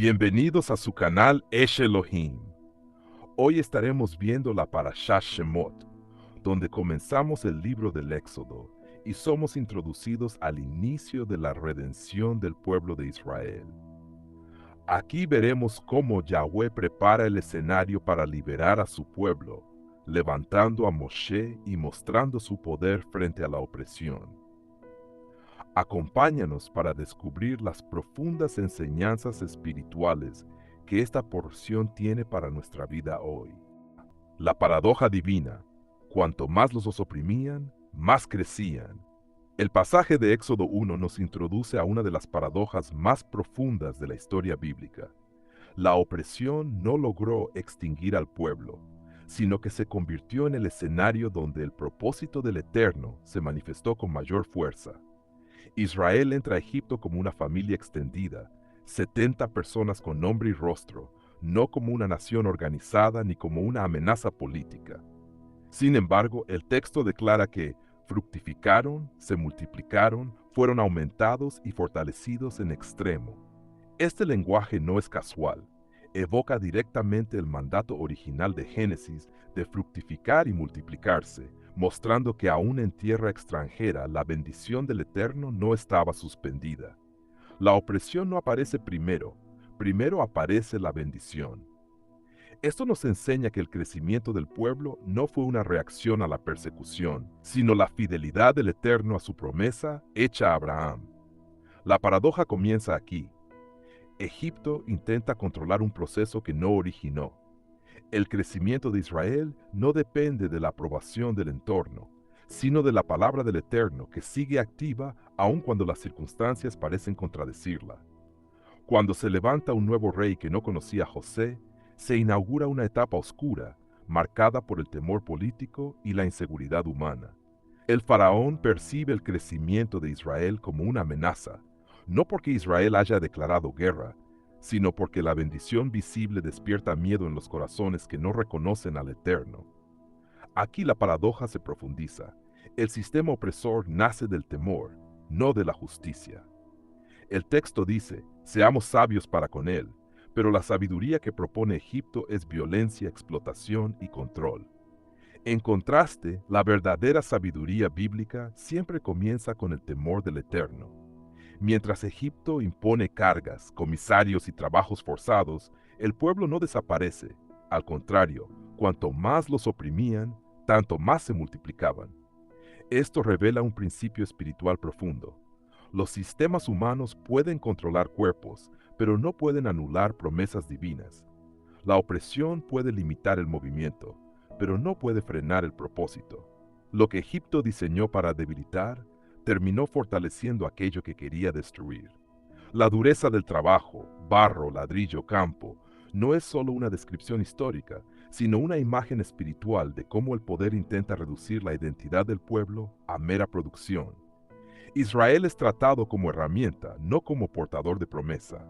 Bienvenidos a su canal Esh Elohim. Hoy estaremos viendo la Parashá Shemot, donde comenzamos el libro del Éxodo y somos introducidos al inicio de la redención del pueblo de Israel. Aquí veremos cómo Yahweh prepara el escenario para liberar a su pueblo, levantando a Moshe y mostrando su poder frente a la opresión. Acompáñanos para descubrir las profundas enseñanzas espirituales que esta porción tiene para nuestra vida hoy. La paradoja divina: cuanto más los oprimían, más crecían. El pasaje de Éxodo 1 nos introduce a una de las paradojas más profundas de la historia bíblica. La opresión no logró extinguir al pueblo, sino que se convirtió en el escenario donde el propósito del Eterno se manifestó con mayor fuerza. Israel entra a Egipto como una familia extendida, 70 personas con nombre y rostro, no como una nación organizada ni como una amenaza política. Sin embargo, el texto declara que fructificaron, se multiplicaron, fueron aumentados y fortalecidos en extremo. Este lenguaje no es casual, evoca directamente el mandato original de Génesis de fructificar y multiplicarse, mostrando que aún en tierra extranjera la bendición del Eterno no estaba suspendida. La opresión no aparece primero, primero aparece la bendición. Esto nos enseña que el crecimiento del pueblo no fue una reacción a la persecución, sino la fidelidad del Eterno a su promesa hecha a Abraham. La paradoja comienza aquí. Egipto intenta controlar un proceso que no originó. El crecimiento de Israel no depende de la aprobación del entorno, sino de la palabra del Eterno que sigue activa aun cuando las circunstancias parecen contradecirla. Cuando se levanta un nuevo rey que no conocía a José, se inaugura una etapa oscura, marcada por el temor político y la inseguridad humana. El faraón percibe el crecimiento de Israel como una amenaza, no porque Israel haya declarado guerra, sino porque la bendición visible despierta miedo en los corazones que no reconocen al Eterno. Aquí la paradoja se profundiza. El sistema opresor nace del temor, no de la justicia. El texto dice: seamos sabios para con él, pero la sabiduría que propone Egipto es violencia, explotación y control. En contraste, la verdadera sabiduría bíblica siempre comienza con el temor del Eterno. Mientras Egipto impone cargas, comisarios y trabajos forzados, el pueblo no desaparece. Al contrario, cuanto más los oprimían, tanto más se multiplicaban. Esto revela un principio espiritual profundo. Los sistemas humanos pueden controlar cuerpos, pero no pueden anular promesas divinas. La opresión puede limitar el movimiento, pero no puede frenar el propósito. Lo que Egipto diseñó para debilitar, terminó fortaleciendo aquello que quería destruir. La dureza del trabajo, barro, ladrillo, campo, no es solo una descripción histórica, sino una imagen espiritual de cómo el poder intenta reducir la identidad del pueblo a mera producción. Israel es tratado como herramienta, no como portador de promesa.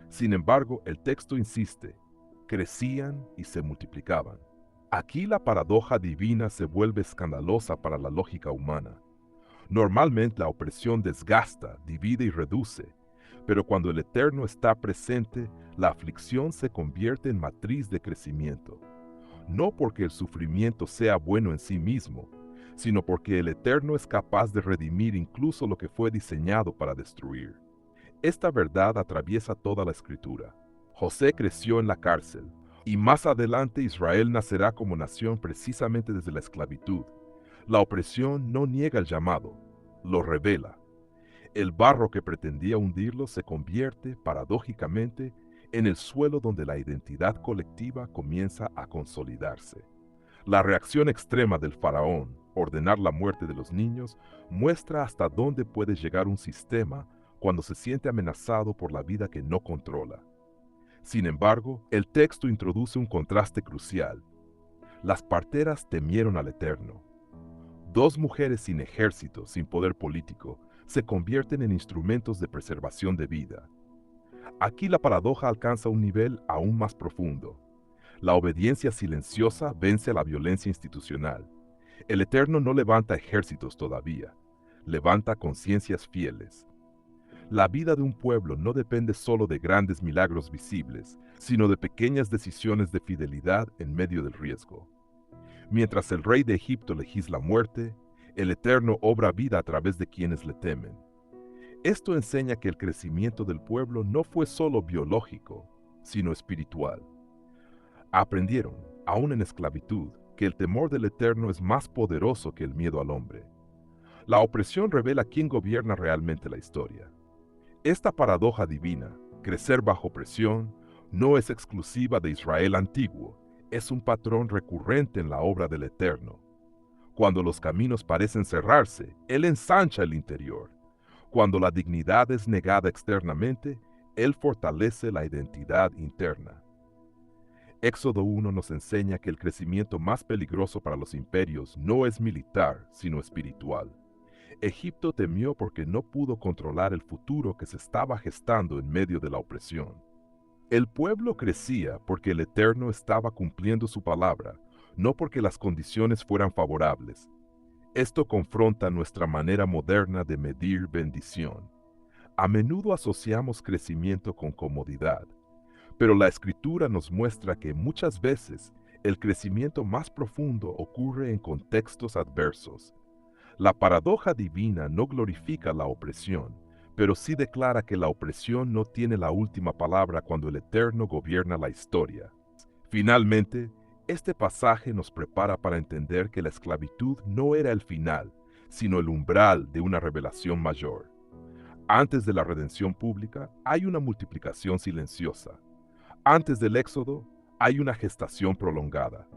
Sin embargo, el texto insiste: crecían y se multiplicaban. Aquí la paradoja divina se vuelve escandalosa para la lógica humana. Normalmente la opresión desgasta, divide y reduce, pero cuando el Eterno está presente, la aflicción se convierte en matriz de crecimiento. No porque el sufrimiento sea bueno en sí mismo, sino porque el Eterno es capaz de redimir incluso lo que fue diseñado para destruir. Esta verdad atraviesa toda la Escritura. José creció en la cárcel, y más adelante Israel nacerá como nación precisamente desde la esclavitud. La opresión no niega el llamado, lo revela. El barro que pretendía hundirlo se convierte, paradójicamente, en el suelo donde la identidad colectiva comienza a consolidarse. La reacción extrema del faraón, ordenar la muerte de los niños, muestra hasta dónde puede llegar un sistema cuando se siente amenazado por la vida que no controla. Sin embargo, el texto introduce un contraste crucial. Las parteras temieron al Eterno. Dos mujeres sin ejército, sin poder político, se convierten en instrumentos de preservación de vida. Aquí la paradoja alcanza un nivel aún más profundo. La obediencia silenciosa vence a la violencia institucional. El Eterno no levanta ejércitos todavía, levanta conciencias fieles. La vida de un pueblo no depende solo de grandes milagros visibles, sino de pequeñas decisiones de fidelidad en medio del riesgo. Mientras el rey de Egipto legisla muerte, el Eterno obra vida a través de quienes le temen. Esto enseña que el crecimiento del pueblo no fue solo biológico, sino espiritual. Aprendieron, aún en esclavitud, que el temor del Eterno es más poderoso que el miedo al hombre. La opresión revela quién gobierna realmente la historia. Esta paradoja divina, crecer bajo presión, no es exclusiva de Israel antiguo, es un patrón recurrente en la obra del Eterno. Cuando los caminos parecen cerrarse, Él ensancha el interior. Cuando la dignidad es negada externamente, Él fortalece la identidad interna. Éxodo 1 nos enseña que el crecimiento más peligroso para los imperios no es militar, sino espiritual. Egipto temió porque no pudo controlar el futuro que se estaba gestando en medio de la opresión. El pueblo crecía porque el Eterno estaba cumpliendo su palabra, no porque las condiciones fueran favorables. Esto confronta nuestra manera moderna de medir bendición. A menudo asociamos crecimiento con comodidad, pero la Escritura nos muestra que muchas veces el crecimiento más profundo ocurre en contextos adversos. La paradoja divina no glorifica la opresión, pero sí declara que la opresión no tiene la última palabra cuando el Eterno gobierna la historia. Finalmente, este pasaje nos prepara para entender que la esclavitud no era el final, sino el umbral de una revelación mayor. Antes de la redención pública hay una multiplicación silenciosa. Antes del éxodo hay una gestación prolongada.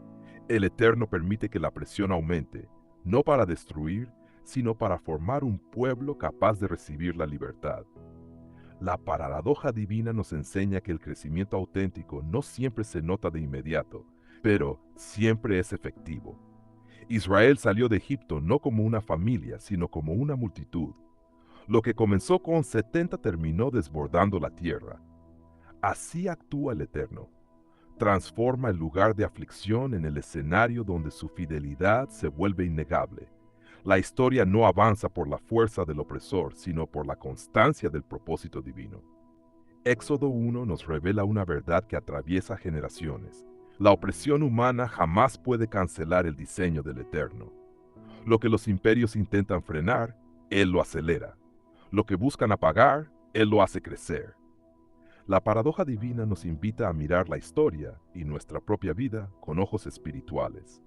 El Eterno permite que la presión aumente, no para destruir, sino para formar un pueblo capaz de recibir la libertad. La paradoja divina nos enseña que el crecimiento auténtico no siempre se nota de inmediato, pero siempre es efectivo. Israel salió de Egipto no como una familia, sino como una multitud. Lo que comenzó con 70 terminó desbordando la tierra. Así actúa el Eterno. Transforma el lugar de aflicción en el escenario donde su fidelidad se vuelve innegable. La historia no avanza por la fuerza del opresor, sino por la constancia del propósito divino. Éxodo 1 nos revela una verdad que atraviesa generaciones. La opresión humana jamás puede cancelar el diseño del Eterno. Lo que los imperios intentan frenar, Él lo acelera. Lo que buscan apagar, Él lo hace crecer. La paradoja divina nos invita a mirar la historia y nuestra propia vida con ojos espirituales.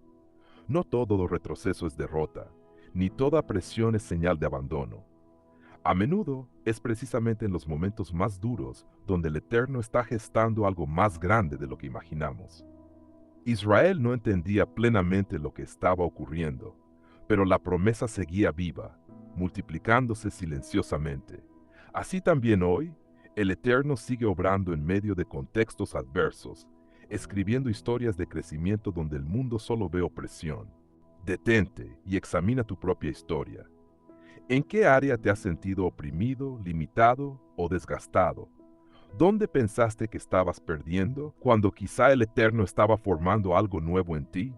No todo retroceso es derrota, ni toda presión es señal de abandono. A menudo es precisamente en los momentos más duros donde el Eterno está gestando algo más grande de lo que imaginamos. Israel no entendía plenamente lo que estaba ocurriendo, pero la promesa seguía viva, multiplicándose silenciosamente. Así también hoy, el Eterno sigue obrando en medio de contextos adversos, escribiendo historias de crecimiento donde el mundo solo ve opresión. Detente y examina tu propia historia. ¿En qué área te has sentido oprimido, limitado o desgastado? ¿Dónde pensaste que estabas perdiendo cuando quizá el Eterno estaba formando algo nuevo en ti?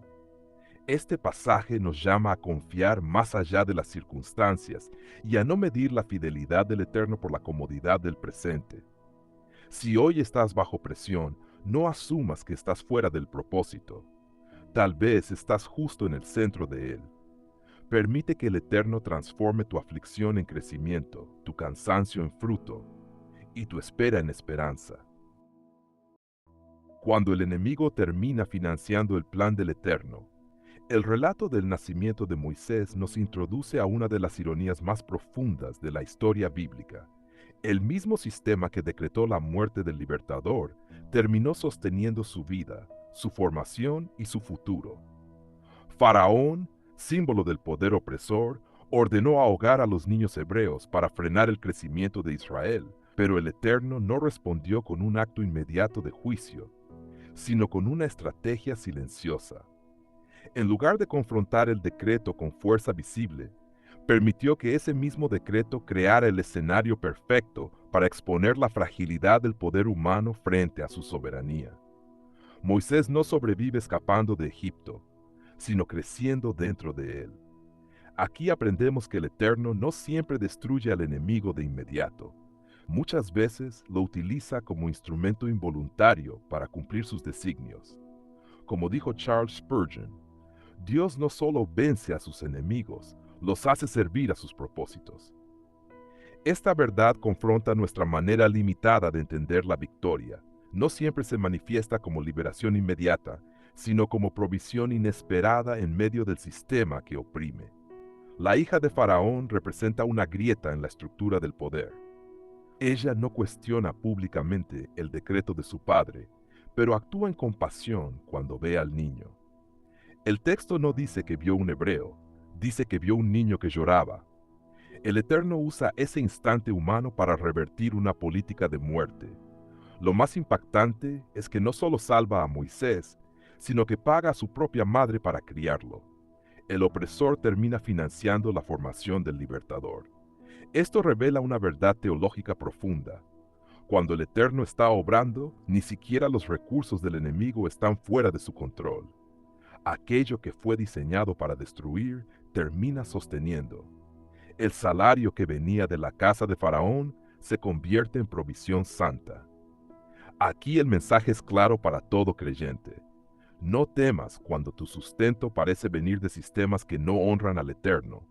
Este pasaje nos llama a confiar más allá de las circunstancias y a no medir la fidelidad del Eterno por la comodidad del presente. Si hoy estás bajo presión, no asumas que estás fuera del propósito. Tal vez estás justo en el centro de él. Permite que el Eterno transforme tu aflicción en crecimiento, tu cansancio en fruto y tu espera en esperanza. Cuando el enemigo termina financiando el plan del Eterno, el relato del nacimiento de Moisés nos introduce a una de las ironías más profundas de la historia bíblica. El mismo sistema que decretó la muerte del libertador terminó sosteniendo su vida, su formación y su futuro. Faraón, símbolo del poder opresor, ordenó ahogar a los niños hebreos para frenar el crecimiento de Israel, pero el Eterno no respondió con un acto inmediato de juicio, sino con una estrategia silenciosa. En lugar de confrontar el decreto con fuerza visible, permitió que ese mismo decreto creara el escenario perfecto para exponer la fragilidad del poder humano frente a su soberanía. Moisés no sobrevive escapando de Egipto, sino creciendo dentro de él. Aquí aprendemos que el Eterno no siempre destruye al enemigo de inmediato, Muchas veces lo utiliza como instrumento involuntario para cumplir sus designios. Como dijo Charles Spurgeon, Dios no solo vence a sus enemigos, los hace servir a sus propósitos. Esta verdad confronta nuestra manera limitada de entender la victoria. No siempre se manifiesta como liberación inmediata, sino como provisión inesperada en medio del sistema que oprime. La hija de Faraón representa una grieta en la estructura del poder. Ella no cuestiona públicamente el decreto de su padre, pero actúa en compasión cuando ve al niño. El texto no dice que vio un hebreo, dice que vio un niño que lloraba. El Eterno usa ese instante humano para revertir una política de muerte. Lo más impactante es que no solo salva a Moisés, sino que paga a su propia madre para criarlo. El opresor termina financiando la formación del libertador. Esto revela una verdad teológica profunda. Cuando el Eterno está obrando, ni siquiera los recursos del enemigo están fuera de su control. Aquello que fue diseñado para destruir termina sosteniendo. El salario que venía de la casa de Faraón se convierte en provisión santa. Aquí el mensaje es claro para todo creyente. No temas cuando tu sustento parece venir de sistemas que no honran al Eterno.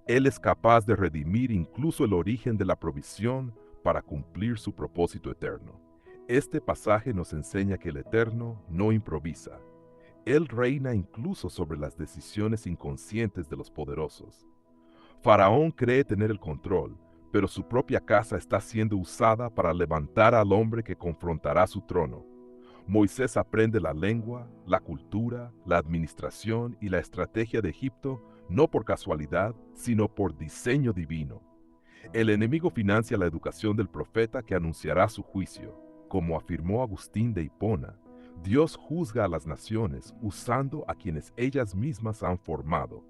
Él es capaz de redimir incluso el origen de la provisión para cumplir su propósito eterno. Este pasaje nos enseña que el Eterno no improvisa. Él reina incluso sobre las decisiones inconscientes de los poderosos. Faraón cree tener el control, pero su propia casa está siendo usada para levantar al hombre que confrontará su trono. Moisés aprende la lengua, la cultura, la administración y la estrategia de Egipto no por casualidad, sino por diseño divino. El enemigo financia la educación del profeta que anunciará su juicio. Como afirmó Agustín de Hipona, Dios juzga a las naciones usando a quienes ellas mismas han formado.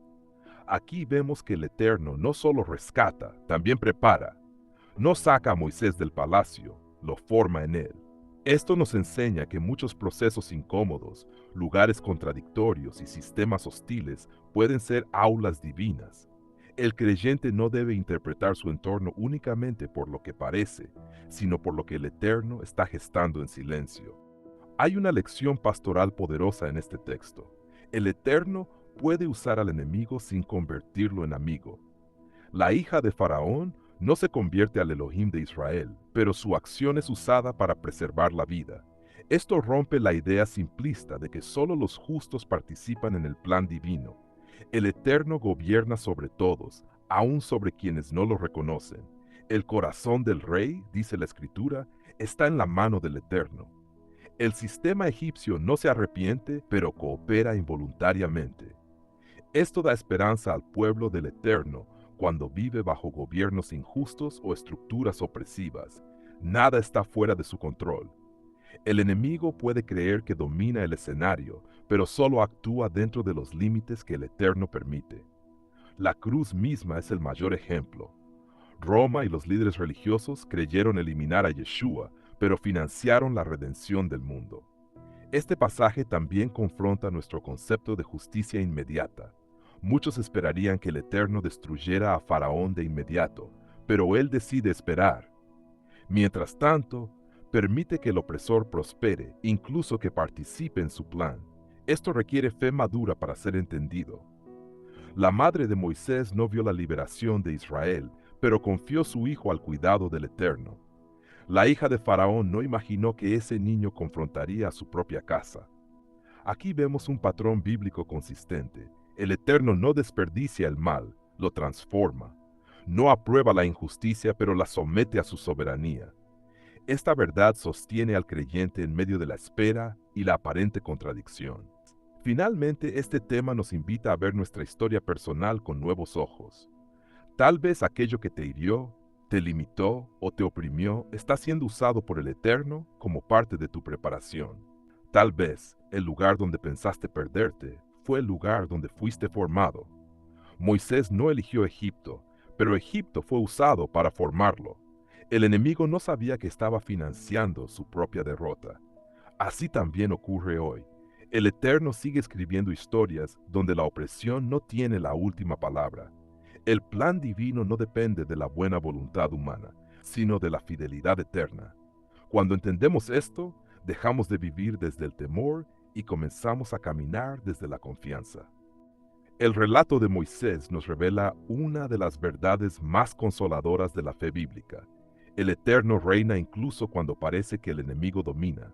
Aquí vemos que el Eterno no solo rescata, también prepara. No saca a Moisés del palacio, lo forma en él. Esto nos enseña que muchos procesos incómodos, lugares contradictorios y sistemas hostiles pueden ser aulas divinas. El creyente no debe interpretar su entorno únicamente por lo que parece, sino por lo que el Eterno está gestando en silencio. Hay una lección pastoral poderosa en este texto. El Eterno puede usar al enemigo sin convertirlo en amigo. La hija de Faraón no se convierte al Elohim de Israel, pero su acción es usada para preservar la vida. Esto rompe la idea simplista de que solo los justos participan en el plan divino. El Eterno gobierna sobre todos, aun sobre quienes no lo reconocen. El corazón del rey, dice la Escritura, está en la mano del Eterno. El sistema egipcio no se arrepiente, pero coopera involuntariamente. Esto da esperanza al pueblo del Eterno cuando vive bajo gobiernos injustos o estructuras opresivas. Nada está fuera de su control. El enemigo puede creer que domina el escenario, pero solo actúa dentro de los límites que el Eterno permite. La cruz misma es el mayor ejemplo. Roma y los líderes religiosos creyeron eliminar a Yeshua, pero financiaron la redención del mundo. Este pasaje también confronta nuestro concepto de justicia inmediata. Muchos esperarían que el Eterno destruyera a Faraón de inmediato, pero él decide esperar. Mientras tanto, permite que el opresor prospere, incluso que participe en su plan. Esto requiere fe madura para ser entendido. La madre de Moisés no vio la liberación de Israel, pero confió su hijo al cuidado del Eterno. La hija de Faraón no imaginó que ese niño confrontaría a su propia casa. Aquí vemos un patrón bíblico consistente. El Eterno no desperdicia el mal, lo transforma. No aprueba la injusticia, pero la somete a su soberanía. Esta verdad sostiene al creyente en medio de la espera y la aparente contradicción. Finalmente, este tema nos invita a ver nuestra historia personal con nuevos ojos. Tal vez aquello que te hirió, te limitó o te oprimió está siendo usado por el Eterno como parte de tu preparación. Tal vez el lugar donde pensaste perderte fue el lugar donde fuiste formado. Moisés no eligió Egipto, pero Egipto fue usado para formarlo. El enemigo no sabía que estaba financiando su propia derrota. Así también ocurre hoy. El Eterno sigue escribiendo historias donde la opresión no tiene la última palabra. El plan divino no depende de la buena voluntad humana, sino de la fidelidad eterna. Cuando entendemos esto, dejamos de vivir desde el temor y comenzamos a caminar desde la confianza. El relato de Moisés nos revela una de las verdades más consoladoras de la fe bíblica. El Eterno reina incluso cuando parece que el enemigo domina.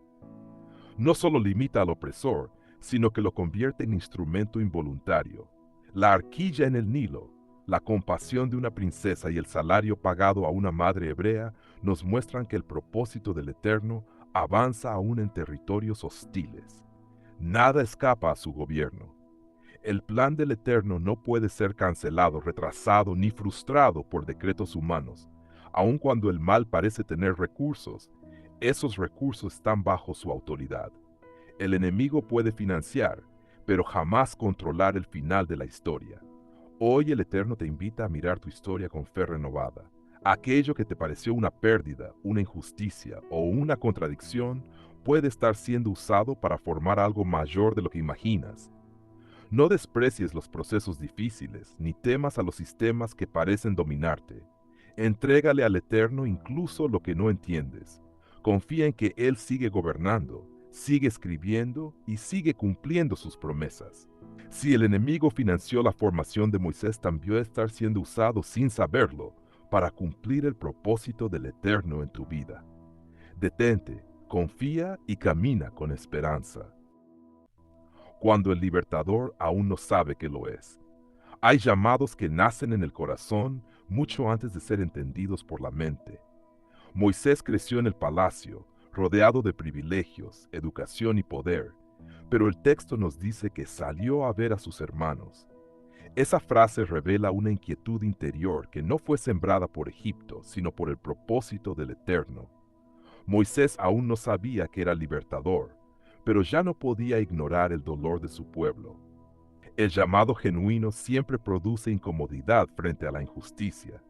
No solo limita al opresor, sino que lo convierte en instrumento involuntario. La arquilla en el Nilo, la compasión de una princesa y el salario pagado a una madre hebrea nos muestran que el propósito del Eterno avanza aún en territorios hostiles. Nada escapa a su gobierno. El plan del Eterno no puede ser cancelado, retrasado ni frustrado por decretos humanos. Aun cuando el mal parece tener recursos, esos recursos están bajo su autoridad. El enemigo puede financiar, pero jamás controlar el final de la historia. Hoy el Eterno te invita a mirar tu historia con fe renovada. Aquello que te pareció una pérdida, una injusticia o una contradicción puede estar siendo usado para formar algo mayor de lo que imaginas. No desprecies los procesos difíciles, ni temas a los sistemas que parecen dominarte. Entrégale al Eterno incluso lo que no entiendes. Confía en que Él sigue gobernando, sigue escribiendo y sigue cumpliendo sus promesas. Si el enemigo financió la formación de Moisés, también estar siendo usado sin saberlo para cumplir el propósito del Eterno en tu vida. Detente, confía y camina con esperanza. Cuando el libertador aún no sabe que lo es. Hay llamados que nacen en el corazón mucho antes de ser entendidos por la mente. Moisés creció en el palacio, rodeado de privilegios, educación y poder, pero el texto nos dice que salió a ver a sus hermanos. Esa frase revela una inquietud interior que no fue sembrada por Egipto, sino por el propósito del Eterno. Moisés aún no sabía que era libertador, pero ya no podía ignorar el dolor de su pueblo. El llamado genuino siempre produce incomodidad frente a la injusticia.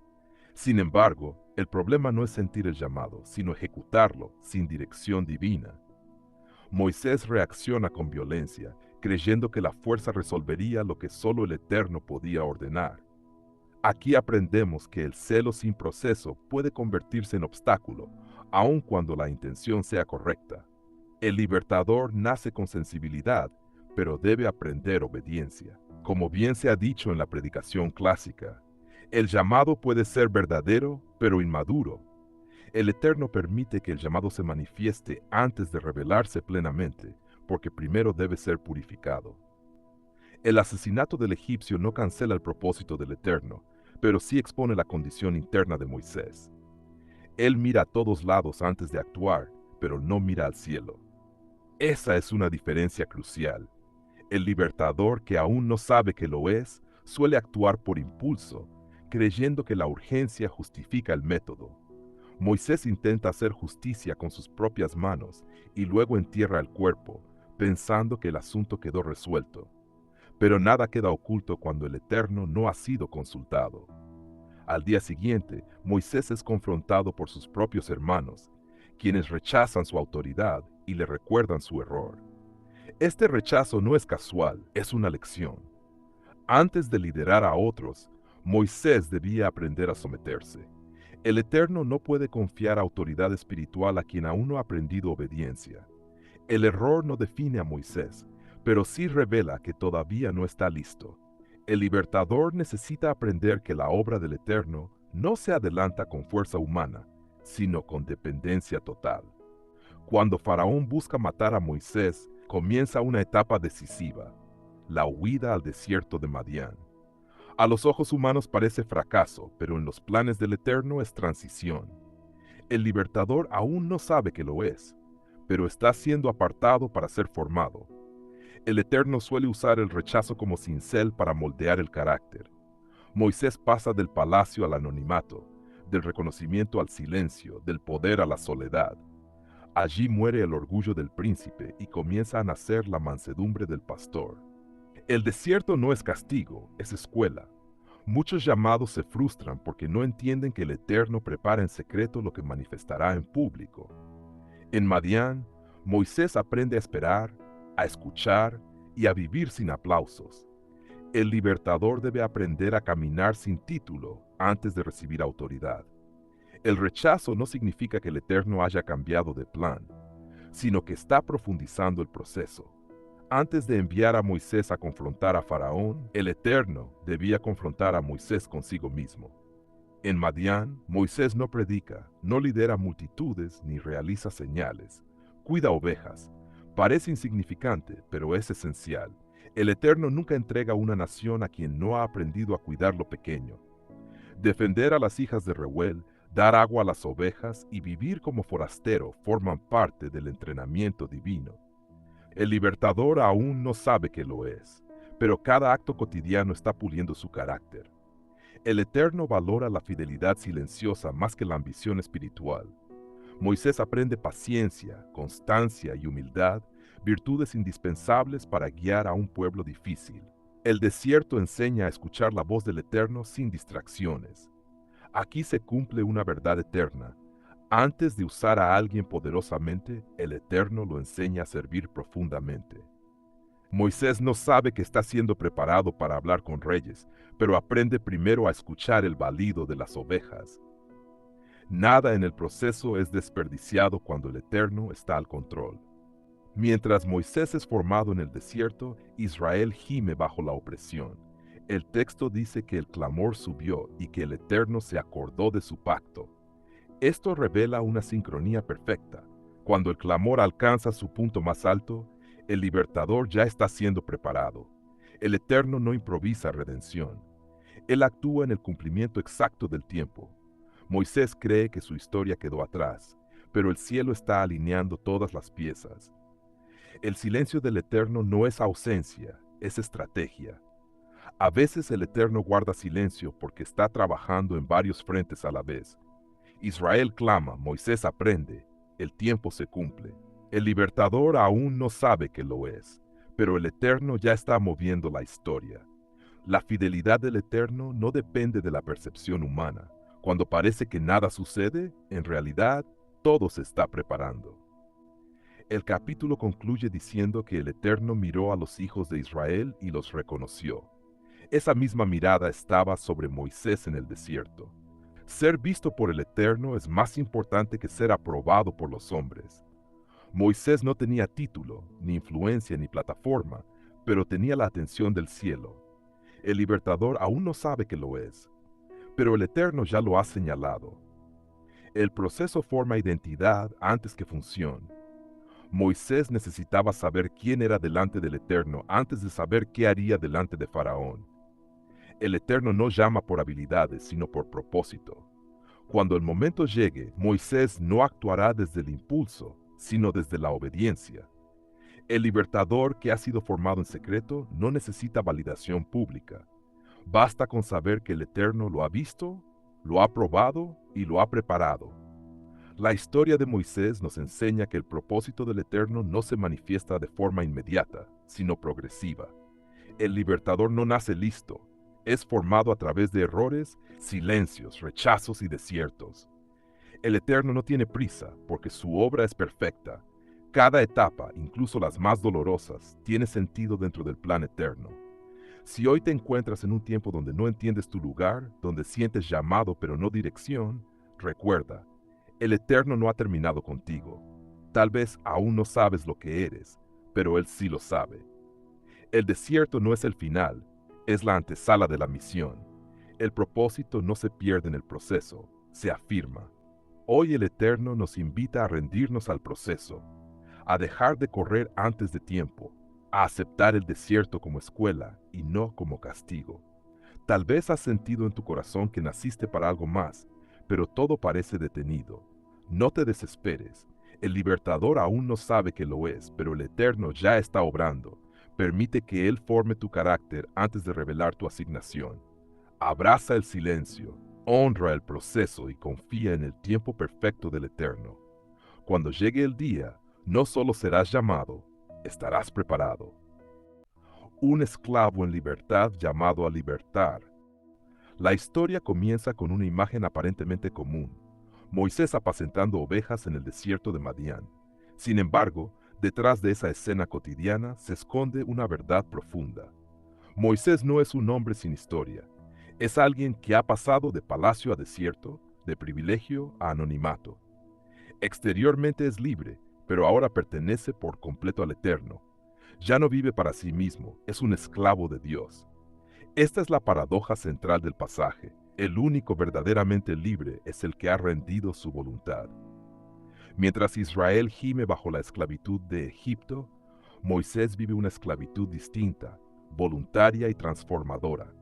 Sin embargo, el problema no es sentir el llamado, sino ejecutarlo sin dirección divina. Moisés reacciona con violencia, creyendo que la fuerza resolvería lo que solo el Eterno podía ordenar. Aquí aprendemos que el celo sin proceso puede convertirse en obstáculo, aun cuando la intención sea correcta. El libertador nace con sensibilidad, pero debe aprender obediencia. Como bien se ha dicho en la predicación clásica, el llamado puede ser verdadero, pero inmaduro. El Eterno permite que el llamado se manifieste antes de revelarse plenamente, porque primero debe ser purificado. El asesinato del egipcio no cancela el propósito del Eterno, pero sí expone la condición interna de Moisés. Él mira a todos lados antes de actuar, pero no mira al cielo. Esa es una diferencia crucial. El libertador que aún no sabe que lo es, suele actuar por impulso, creyendo que la urgencia justifica el método. Moisés intenta hacer justicia con sus propias manos y luego entierra el cuerpo, pensando que el asunto quedó resuelto. Pero nada queda oculto cuando el Eterno no ha sido consultado. Al día siguiente, Moisés es confrontado por sus propios hermanos, quienes rechazan su autoridad y le recuerdan su error. Este rechazo no es casual, es una lección. Antes de liderar a otros, Moisés debía aprender a someterse. El Eterno no puede confiar autoridad espiritual a quien aún no ha aprendido obediencia. El error no define a Moisés, pero sí revela que todavía no está listo. El libertador necesita aprender que la obra del Eterno no se adelanta con fuerza humana, sino con dependencia total. Cuando Faraón busca matar a Moisés, comienza una etapa decisiva, la huida al desierto de Madián. A los ojos humanos parece fracaso, pero en los planes del Eterno es transición. El libertador aún no sabe que lo es, pero está siendo apartado para ser formado. El Eterno suele usar el rechazo como cincel para moldear el carácter. Moisés pasa del palacio al anonimato, del reconocimiento al silencio, del poder a la soledad. Allí muere el orgullo del príncipe y comienza a nacer la mansedumbre del pastor. El desierto no es castigo, es escuela. Muchos llamados se frustran porque no entienden que el Eterno prepara en secreto lo que manifestará en público. En Madián, Moisés aprende a esperar, a escuchar y a vivir sin aplausos. El libertador debe aprender a caminar sin título antes de recibir autoridad. El rechazo no significa que el Eterno haya cambiado de plan, sino que está profundizando el proceso. Antes de enviar a Moisés a confrontar a Faraón, el Eterno debía confrontar a Moisés consigo mismo. En Madián, Moisés no predica, no lidera multitudes ni realiza señales. Cuida ovejas. Parece insignificante, pero es esencial. El Eterno nunca entrega una nación a quien no ha aprendido a cuidar lo pequeño. Defender a las hijas de Reuel, dar agua a las ovejas y vivir como forastero forman parte del entrenamiento divino. El libertador aún no sabe que lo es, pero cada acto cotidiano está puliendo su carácter. El Eterno valora la fidelidad silenciosa más que la ambición espiritual. Moisés aprende paciencia, constancia y humildad, virtudes indispensables para guiar a un pueblo difícil. El desierto enseña a escuchar la voz del Eterno sin distracciones. Aquí se cumple una verdad eterna. Antes de usar a alguien poderosamente, el Eterno lo enseña a servir profundamente. Moisés no sabe que está siendo preparado para hablar con reyes, pero aprende primero a escuchar el balido de las ovejas. Nada en el proceso es desperdiciado cuando el Eterno está al control. Mientras Moisés es formado en el desierto, Israel gime bajo la opresión. El texto dice que el clamor subió y que el Eterno se acordó de su pacto. Esto revela una sincronía perfecta. Cuando el clamor alcanza su punto más alto, el libertador ya está siendo preparado. El Eterno no improvisa redención. Él actúa en el cumplimiento exacto del tiempo. Moisés cree que su historia quedó atrás, pero el cielo está alineando todas las piezas. El silencio del Eterno no es ausencia, es estrategia. A veces el Eterno guarda silencio porque está trabajando en varios frentes a la vez. Israel clama, Moisés aprende, el tiempo se cumple. El libertador aún no sabe que lo es, pero el Eterno ya está moviendo la historia. La fidelidad del Eterno no depende de la percepción humana. Cuando parece que nada sucede, en realidad todo se está preparando. El capítulo concluye diciendo que el Eterno miró a los hijos de Israel y los reconoció. Esa misma mirada estaba sobre Moisés en el desierto. Ser visto por el Eterno es más importante que ser aprobado por los hombres. Moisés no tenía título, ni influencia, ni plataforma, pero tenía la atención del cielo. El libertador aún no sabe que lo es, pero el Eterno ya lo ha señalado. El proceso forma identidad antes que función. Moisés necesitaba saber quién era delante del Eterno antes de saber qué haría delante de Faraón. El Eterno no llama por habilidades, sino por propósito. Cuando el momento llegue, Moisés no actuará desde el impulso, sino desde la obediencia. El libertador que ha sido formado en secreto no necesita validación pública. Basta con saber que el Eterno lo ha visto, lo ha probado y lo ha preparado. La historia de Moisés nos enseña que el propósito del Eterno no se manifiesta de forma inmediata, sino progresiva. El libertador no nace listo, es formado a través de errores, silencios, rechazos y desiertos. El Eterno no tiene prisa, porque su obra es perfecta. Cada etapa, incluso las más dolorosas, tiene sentido dentro del plan eterno. Si hoy te encuentras en un tiempo donde no entiendes tu lugar, donde sientes llamado pero no dirección, recuerda, el Eterno no ha terminado contigo. Tal vez aún no sabes lo que eres, pero Él sí lo sabe. El desierto no es el final, es la antesala de la misión. El propósito no se pierde en el proceso, se afirma. Hoy el Eterno nos invita a rendirnos al proceso, a dejar de correr antes de tiempo, a aceptar el desierto como escuela y no como castigo. Tal vez has sentido en tu corazón que naciste para algo más, pero todo parece detenido. No te desesperes. El libertador aún no sabe que lo es, pero el Eterno ya está obrando. Permite que Él forme tu carácter antes de revelar tu asignación. Abraza el silencio, honra el proceso y confía en el tiempo perfecto del Eterno. Cuando llegue el día, no solo serás llamado, estarás preparado. Un esclavo en libertad llamado a libertar. La historia comienza con una imagen aparentemente común: Moisés apacentando ovejas en el desierto de Madián. Sin embargo, detrás de esa escena cotidiana se esconde una verdad profunda. Moisés no es un hombre sin historia. Es alguien que ha pasado de palacio a desierto, de privilegio a anonimato. Exteriormente es libre, pero ahora pertenece por completo al Eterno. Ya no vive para sí mismo, es un esclavo de Dios. Esta es la paradoja central del pasaje. El único verdaderamente libre es el que ha rendido su voluntad. Mientras Israel gime bajo la esclavitud de Egipto, Moisés vive una esclavitud distinta, voluntaria y transformadora.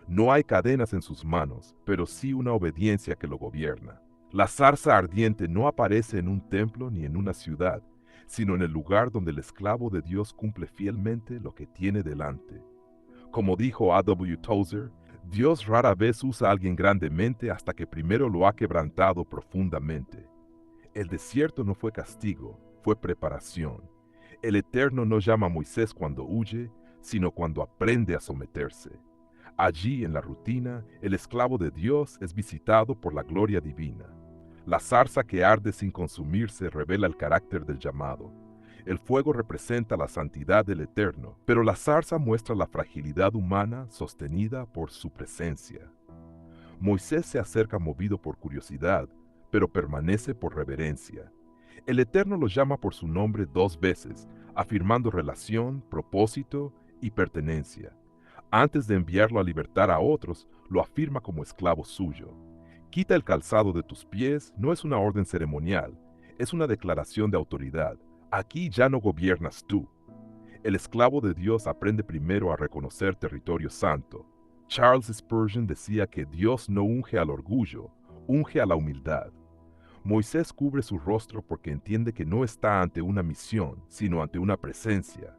No hay cadenas en sus manos, pero sí una obediencia que lo gobierna. La zarza ardiente no aparece en un templo ni en una ciudad, sino en el lugar donde el esclavo de Dios cumple fielmente lo que tiene delante. Como dijo A. W. Tozer, Dios rara vez usa a alguien grandemente hasta que primero lo ha quebrantado profundamente. El desierto no fue castigo, fue preparación. El Eterno no llama a Moisés cuando huye, sino cuando aprende a someterse. Allí, en la rutina, el esclavo de Dios es visitado por la gloria divina. La zarza que arde sin consumirse revela el carácter del llamado. El fuego representa la santidad del Eterno, pero la zarza muestra la fragilidad humana sostenida por su presencia. Moisés se acerca movido por curiosidad, pero permanece por reverencia. El Eterno lo llama por su nombre 2 veces, afirmando relación, propósito y pertenencia. Antes de enviarlo a libertar a otros, lo afirma como esclavo suyo. Quita el calzado de tus pies no es una orden ceremonial, es una declaración de autoridad. Aquí ya no gobiernas tú. El esclavo de Dios aprende primero a reconocer territorio santo. Charles Spurgeon decía que Dios no unge al orgullo, unge a la humildad. Moisés cubre su rostro porque entiende que no está ante una misión, sino ante una presencia.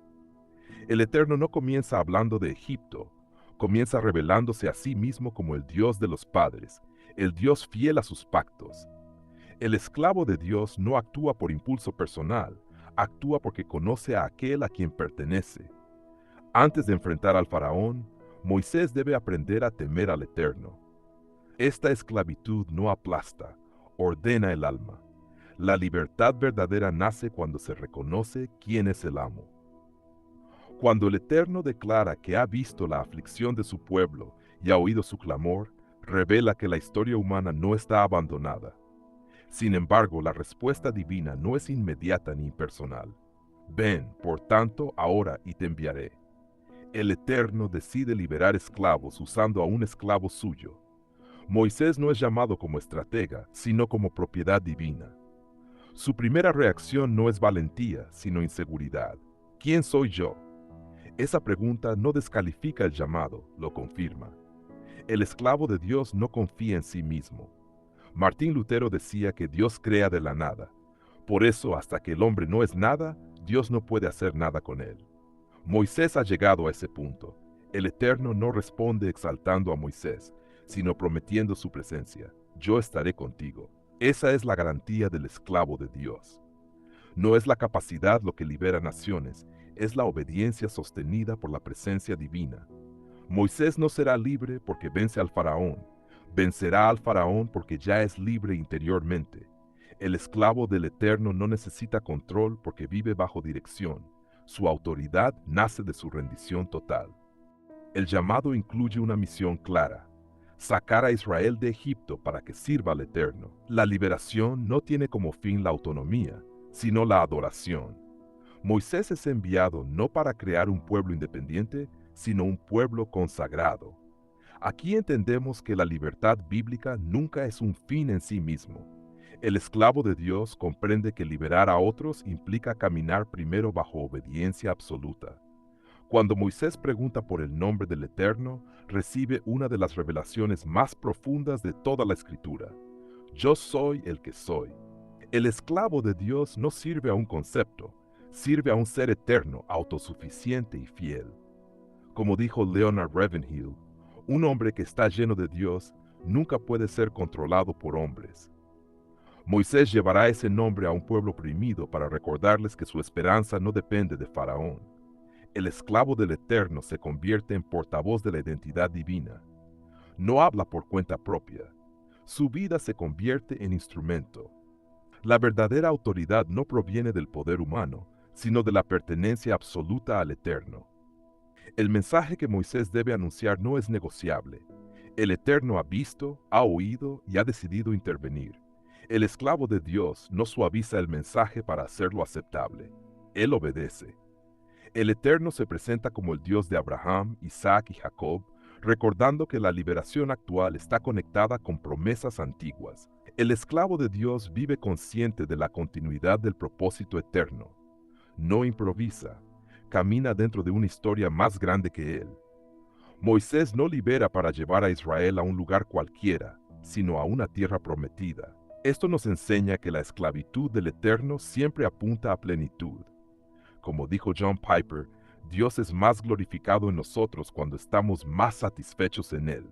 El Eterno no comienza hablando de Egipto, comienza revelándose a sí mismo como el Dios de los padres, el Dios fiel a sus pactos. El esclavo de Dios no actúa por impulso personal, actúa porque conoce a aquel a quien pertenece. Antes de enfrentar al faraón, Moisés debe aprender a temer al Eterno. Esta esclavitud no aplasta, ordena el alma. La libertad verdadera nace cuando se reconoce quién es el amo. Cuando el Eterno declara que ha visto la aflicción de su pueblo y ha oído su clamor, revela que la historia humana no está abandonada. Sin embargo, la respuesta divina no es inmediata ni impersonal. Ven, por tanto, ahora y te enviaré. El Eterno decide liberar esclavos usando a un esclavo suyo. Moisés no es llamado como estratega, sino como propiedad divina. Su primera reacción no es valentía, sino inseguridad. ¿Quién soy yo? Esa pregunta no descalifica el llamado, lo confirma. El esclavo de Dios no confía en sí mismo. Martín Lutero decía que Dios crea de la nada. Por eso, hasta que el hombre no es nada, Dios no puede hacer nada con él. Moisés ha llegado a ese punto. El Eterno no responde exaltando a Moisés, sino prometiendo su presencia. Yo estaré contigo. Esa es la garantía del esclavo de Dios. No es la capacidad lo que libera naciones, es la obediencia sostenida por la presencia divina. Moisés no será libre porque vence al faraón, vencerá al faraón porque ya es libre interiormente. El esclavo del Eterno no necesita control porque vive bajo dirección. Su autoridad nace de su rendición total. El llamado incluye una misión clara: sacar a Israel de Egipto para que sirva al Eterno. La liberación no tiene como fin la autonomía, sino la adoración. Moisés es enviado no para crear un pueblo independiente, sino un pueblo consagrado. Aquí entendemos que la libertad bíblica nunca es un fin en sí mismo. El esclavo de Dios comprende que liberar a otros implica caminar primero bajo obediencia absoluta. Cuando Moisés pregunta por el nombre del Eterno, recibe una de las revelaciones más profundas de toda la Escritura. Yo soy el que soy. El esclavo de Dios no sirve a un concepto, sirve a un ser eterno, autosuficiente y fiel. Como dijo Leonard Ravenhill, un hombre que está lleno de Dios nunca puede ser controlado por hombres. Moisés llevará ese nombre a un pueblo oprimido para recordarles que su esperanza no depende de Faraón. El esclavo del Eterno se convierte en portavoz de la identidad divina. No habla por cuenta propia. Su vida se convierte en instrumento. La verdadera autoridad no proviene del poder humano, sino de la pertenencia absoluta al Eterno. El mensaje que Moisés debe anunciar no es negociable. El Eterno ha visto, ha oído y ha decidido intervenir. El esclavo de Dios no suaviza el mensaje para hacerlo aceptable. Él obedece. El Eterno se presenta como el Dios de Abraham, Isaac y Jacob, recordando que la liberación actual está conectada con promesas antiguas. El esclavo de Dios vive consciente de la continuidad del propósito eterno. No improvisa, camina dentro de una historia más grande que él. Moisés no libera para llevar a Israel a un lugar cualquiera, sino a una tierra prometida. Esto nos enseña que la esclavitud del Eterno siempre apunta a plenitud. Como dijo John Piper, Dios es más glorificado en nosotros cuando estamos más satisfechos en Él.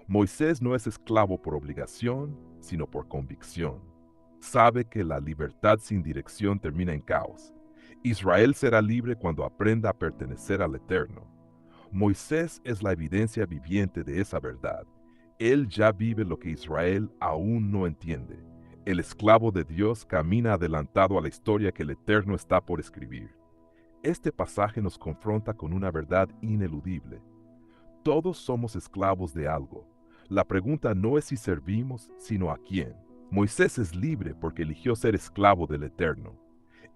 Moisés no es esclavo por obligación, sino por convicción. Sabe que la libertad sin dirección termina en caos. Israel será libre cuando aprenda a pertenecer al Eterno. Moisés es la evidencia viviente de esa verdad. Él ya vive lo que Israel aún no entiende. El esclavo de Dios camina adelantado a la historia que el Eterno está por escribir. Este pasaje nos confronta con una verdad ineludible. Todos somos esclavos de algo. La pregunta no es si servimos, sino a quién. Moisés es libre porque eligió ser esclavo del Eterno.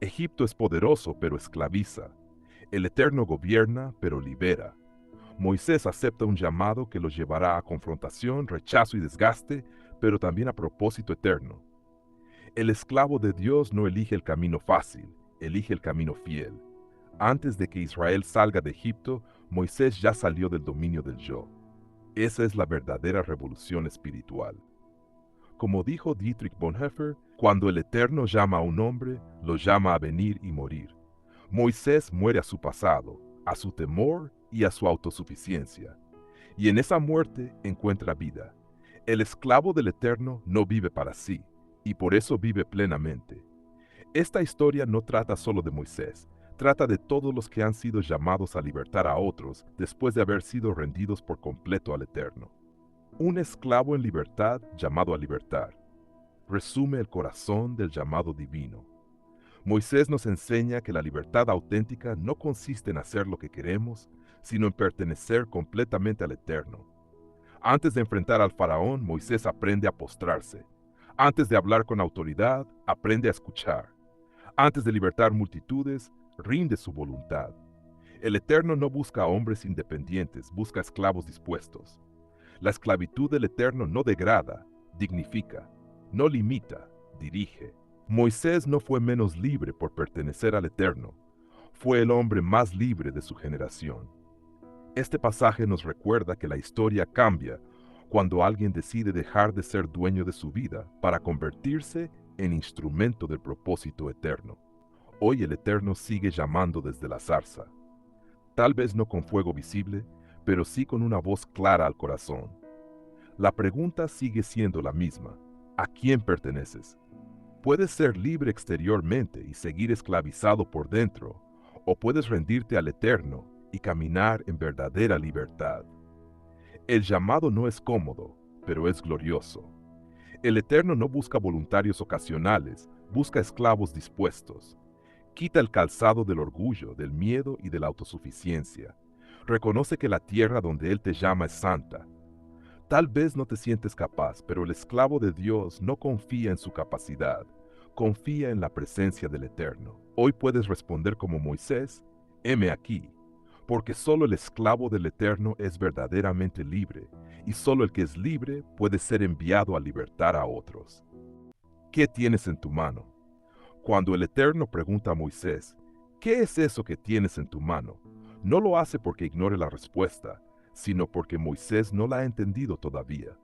Egipto es poderoso, pero esclaviza. El Eterno gobierna, pero libera. Moisés acepta un llamado que lo llevará a confrontación, rechazo y desgaste, pero también a propósito eterno. El esclavo de Dios no elige el camino fácil, elige el camino fiel. Antes de que Israel salga de Egipto, Moisés ya salió del dominio del yo. Esa es la verdadera revolución espiritual. Como dijo Dietrich Bonhoeffer, cuando el Eterno llama a un hombre, lo llama a venir y morir. Moisés muere a su pasado, a su temor y a su autosuficiencia. Y en esa muerte encuentra vida. El esclavo del Eterno no vive para sí, y por eso vive plenamente. Esta historia no trata solo de Moisés, trata de todos los que han sido llamados a libertar a otros después de haber sido rendidos por completo al Eterno. Un esclavo en libertad llamado a libertar. Resume el corazón del llamado divino. Moisés nos enseña que la libertad auténtica no consiste en hacer lo que queremos, sino en pertenecer completamente al Eterno. Antes de enfrentar al faraón, Moisés aprende a postrarse. Antes de hablar con autoridad, aprende a escuchar. Antes de libertar multitudes, rinde su voluntad. El Eterno no busca hombres independientes, busca esclavos dispuestos. La esclavitud del Eterno no degrada, dignifica, no limita, dirige. Moisés no fue menos libre por pertenecer al Eterno, fue el hombre más libre de su generación. Este pasaje nos recuerda que la historia cambia cuando alguien decide dejar de ser dueño de su vida para convertirse en instrumento del propósito eterno. Hoy el Eterno sigue llamando desde la zarza. Tal vez no con fuego visible, pero sí con una voz clara al corazón. La pregunta sigue siendo la misma. ¿A quién perteneces? Puedes ser libre exteriormente y seguir esclavizado por dentro, o puedes rendirte al Eterno y caminar en verdadera libertad. El llamado no es cómodo, pero es glorioso. El Eterno no busca voluntarios ocasionales, busca esclavos dispuestos. Quita el calzado del orgullo, del miedo y de la autosuficiencia. Reconoce que la tierra donde Él te llama es santa. Tal vez no te sientes capaz, pero el esclavo de Dios no confía en su capacidad, confía en la presencia del Eterno. Hoy puedes responder como Moisés, heme aquí, porque solo el esclavo del Eterno es verdaderamente libre, y solo el que es libre puede ser enviado a libertar a otros. ¿Qué tienes en tu mano? Cuando el Eterno pregunta a Moisés, ¿qué es eso que tienes en tu mano? No lo hace porque ignore la respuesta, sino porque Moisés no la ha entendido todavía.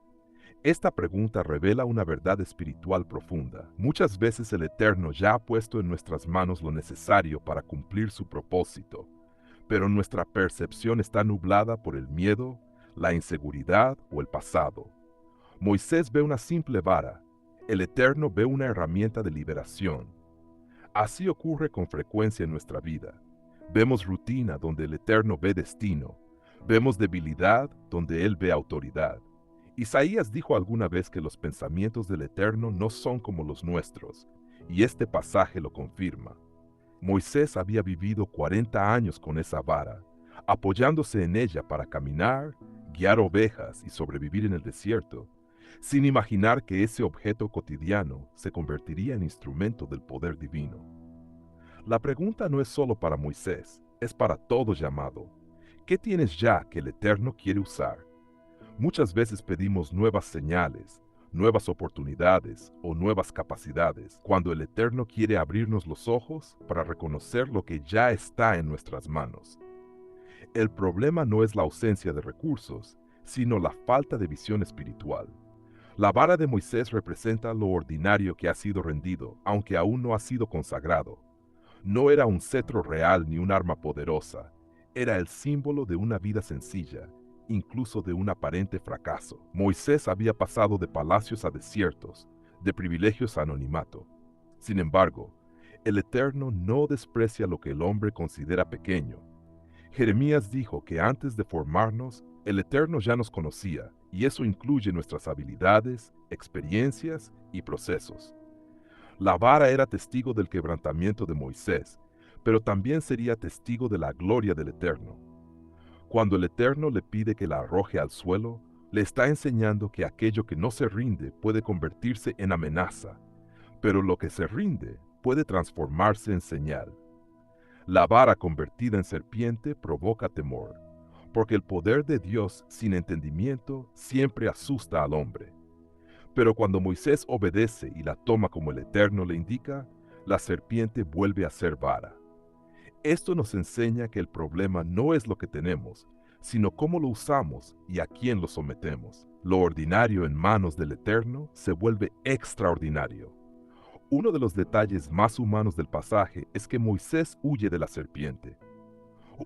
Esta pregunta revela una verdad espiritual profunda. Muchas veces el Eterno ya ha puesto en nuestras manos lo necesario para cumplir su propósito, pero nuestra percepción está nublada por el miedo, la inseguridad o el pasado. Moisés ve una simple vara, el Eterno ve una herramienta de liberación. Así ocurre con frecuencia en nuestra vida. Vemos rutina donde el Eterno ve destino. Vemos debilidad donde Él ve autoridad. Isaías dijo alguna vez que los pensamientos del Eterno no son como los nuestros, y este pasaje lo confirma. Moisés había vivido 40 años con esa vara. apoyándose en ella para caminar, guiar ovejas y sobrevivir en el desierto, sin imaginar que ese objeto cotidiano se convertiría en instrumento del poder divino. La pregunta no es solo para Moisés, es para todo llamado. ¿Qué tienes ya que el Eterno quiere usar? Muchas veces pedimos nuevas señales, nuevas oportunidades o nuevas capacidades, cuando el Eterno quiere abrirnos los ojos para reconocer lo que ya está en nuestras manos. El problema no es la ausencia de recursos, sino la falta de visión espiritual. La vara de Moisés representa lo ordinario que ha sido rendido, aunque aún no ha sido consagrado. No era un cetro real ni un arma poderosa, era el símbolo de una vida sencilla, incluso de un aparente fracaso. Moisés había pasado de palacios a desiertos, de privilegios a anonimato. Sin embargo, el Eterno no desprecia lo que el hombre considera pequeño. Jeremías dijo que antes de formarnos, el Eterno ya nos conocía, y eso incluye nuestras habilidades, experiencias y procesos. La vara era testigo del quebrantamiento de Moisés, pero también sería testigo de la gloria del Eterno. Cuando el Eterno le pide que la arroje al suelo, le está enseñando que aquello que no se rinde puede convertirse en amenaza, pero lo que se rinde puede transformarse en señal. La vara convertida en serpiente provoca temor, porque el poder de Dios sin entendimiento siempre asusta al hombre. Pero cuando Moisés obedece y la toma como el Eterno le indica, la serpiente vuelve a ser vara. Esto nos enseña que el problema no es lo que tenemos, sino cómo lo usamos y a quién lo sometemos. Lo ordinario en manos del Eterno se vuelve extraordinario. Uno de los detalles más humanos del pasaje es que Moisés huye de la serpiente.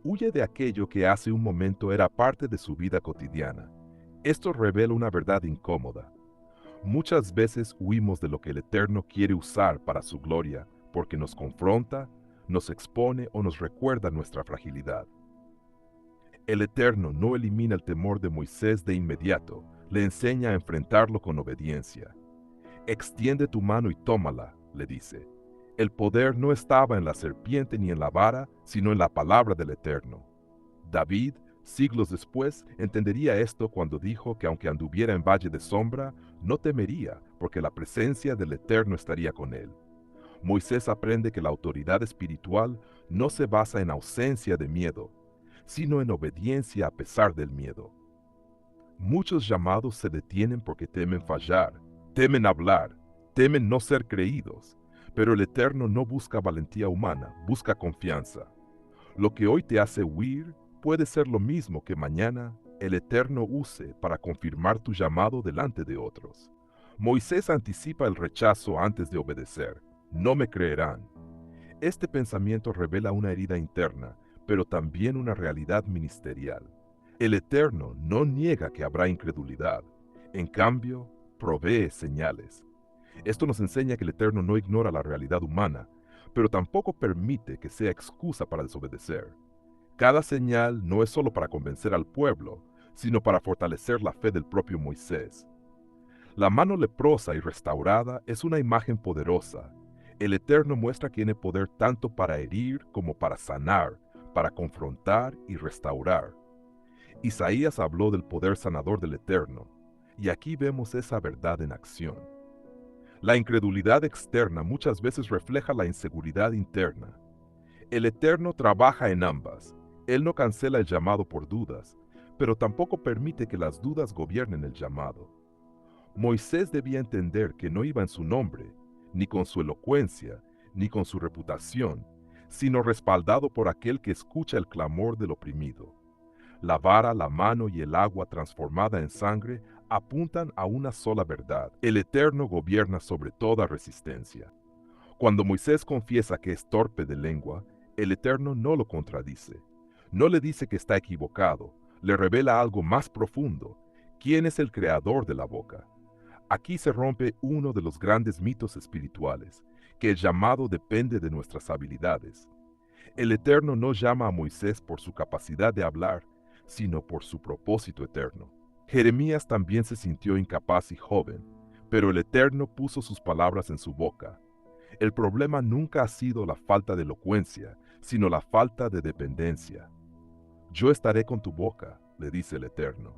Huye de aquello que hace un momento era parte de su vida cotidiana. Esto revela una verdad incómoda. Muchas veces huimos de lo que el Eterno quiere usar para su gloria porque nos confronta, nos expone o nos recuerda nuestra fragilidad. El Eterno no elimina el temor de Moisés de inmediato, le enseña a enfrentarlo con obediencia. Extiende tu mano y tómala, le dice. El poder no estaba en la serpiente ni en la vara, sino en la palabra del Eterno. David, siglos después, entendería esto cuando dijo que aunque anduviera en valle de sombra, no temería, porque la presencia del Eterno estaría con él. Moisés aprende que la autoridad espiritual no se basa en ausencia de miedo, sino en obediencia a pesar del miedo. Muchos llamados se detienen porque temen fallar, temen hablar, temen no ser creídos, pero el Eterno no busca valentía humana, busca confianza. Lo que hoy te hace huir puede ser lo mismo que mañana el Eterno use para confirmar tu llamado delante de otros. Moisés anticipa el rechazo antes de obedecer. No me creerán. Este pensamiento revela una herida interna, pero también una realidad ministerial. El Eterno no niega que habrá incredulidad. En cambio, provee señales. Esto nos enseña que el Eterno no ignora la realidad humana, pero tampoco permite que sea excusa para desobedecer. Cada señal no es solo para convencer al pueblo, sino para fortalecer la fe del propio Moisés. La mano leprosa y restaurada es una imagen poderosa. El Eterno muestra que tiene poder tanto para herir como para sanar, para confrontar y restaurar. Isaías habló del poder sanador del Eterno, y aquí vemos esa verdad en acción. La incredulidad externa muchas veces refleja la inseguridad interna. El Eterno trabaja en ambas. Él no cancela el llamado por dudas, pero tampoco permite que las dudas gobiernen el llamado. Moisés debía entender que no iba en su nombre, ni con su elocuencia, ni con su reputación, sino respaldado por aquel que escucha el clamor del oprimido. La vara, la mano y el agua transformada en sangre apuntan a una sola verdad. El Eterno gobierna sobre toda resistencia. Cuando Moisés confiesa que es torpe de lengua, el Eterno no lo contradice. No le dice que está equivocado, le revela algo más profundo. ¿Quién es el creador de la boca? Aquí se rompe uno de los grandes mitos espirituales, que el llamado depende de nuestras habilidades. El Eterno no llama a Moisés por su capacidad de hablar, sino por su propósito eterno. Jeremías también se sintió incapaz y joven, pero el Eterno puso sus palabras en su boca. El problema nunca ha sido la falta de elocuencia, sino la falta de dependencia. Yo estaré con tu boca, le dice el Eterno.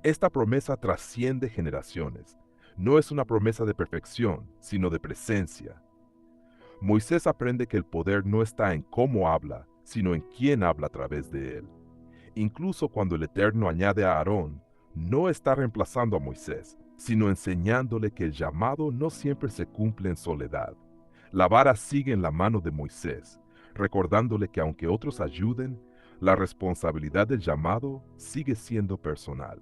Esta promesa trasciende generaciones. No es una promesa de perfección, sino de presencia. Moisés aprende que el poder no está en cómo habla, sino en quién habla a través de él. Incluso cuando el Eterno añade a Aarón, no está reemplazando a Moisés, sino enseñándole que el llamado no siempre se cumple en soledad. La vara sigue en la mano de Moisés, recordándole que aunque otros ayuden, la responsabilidad del llamado sigue siendo personal.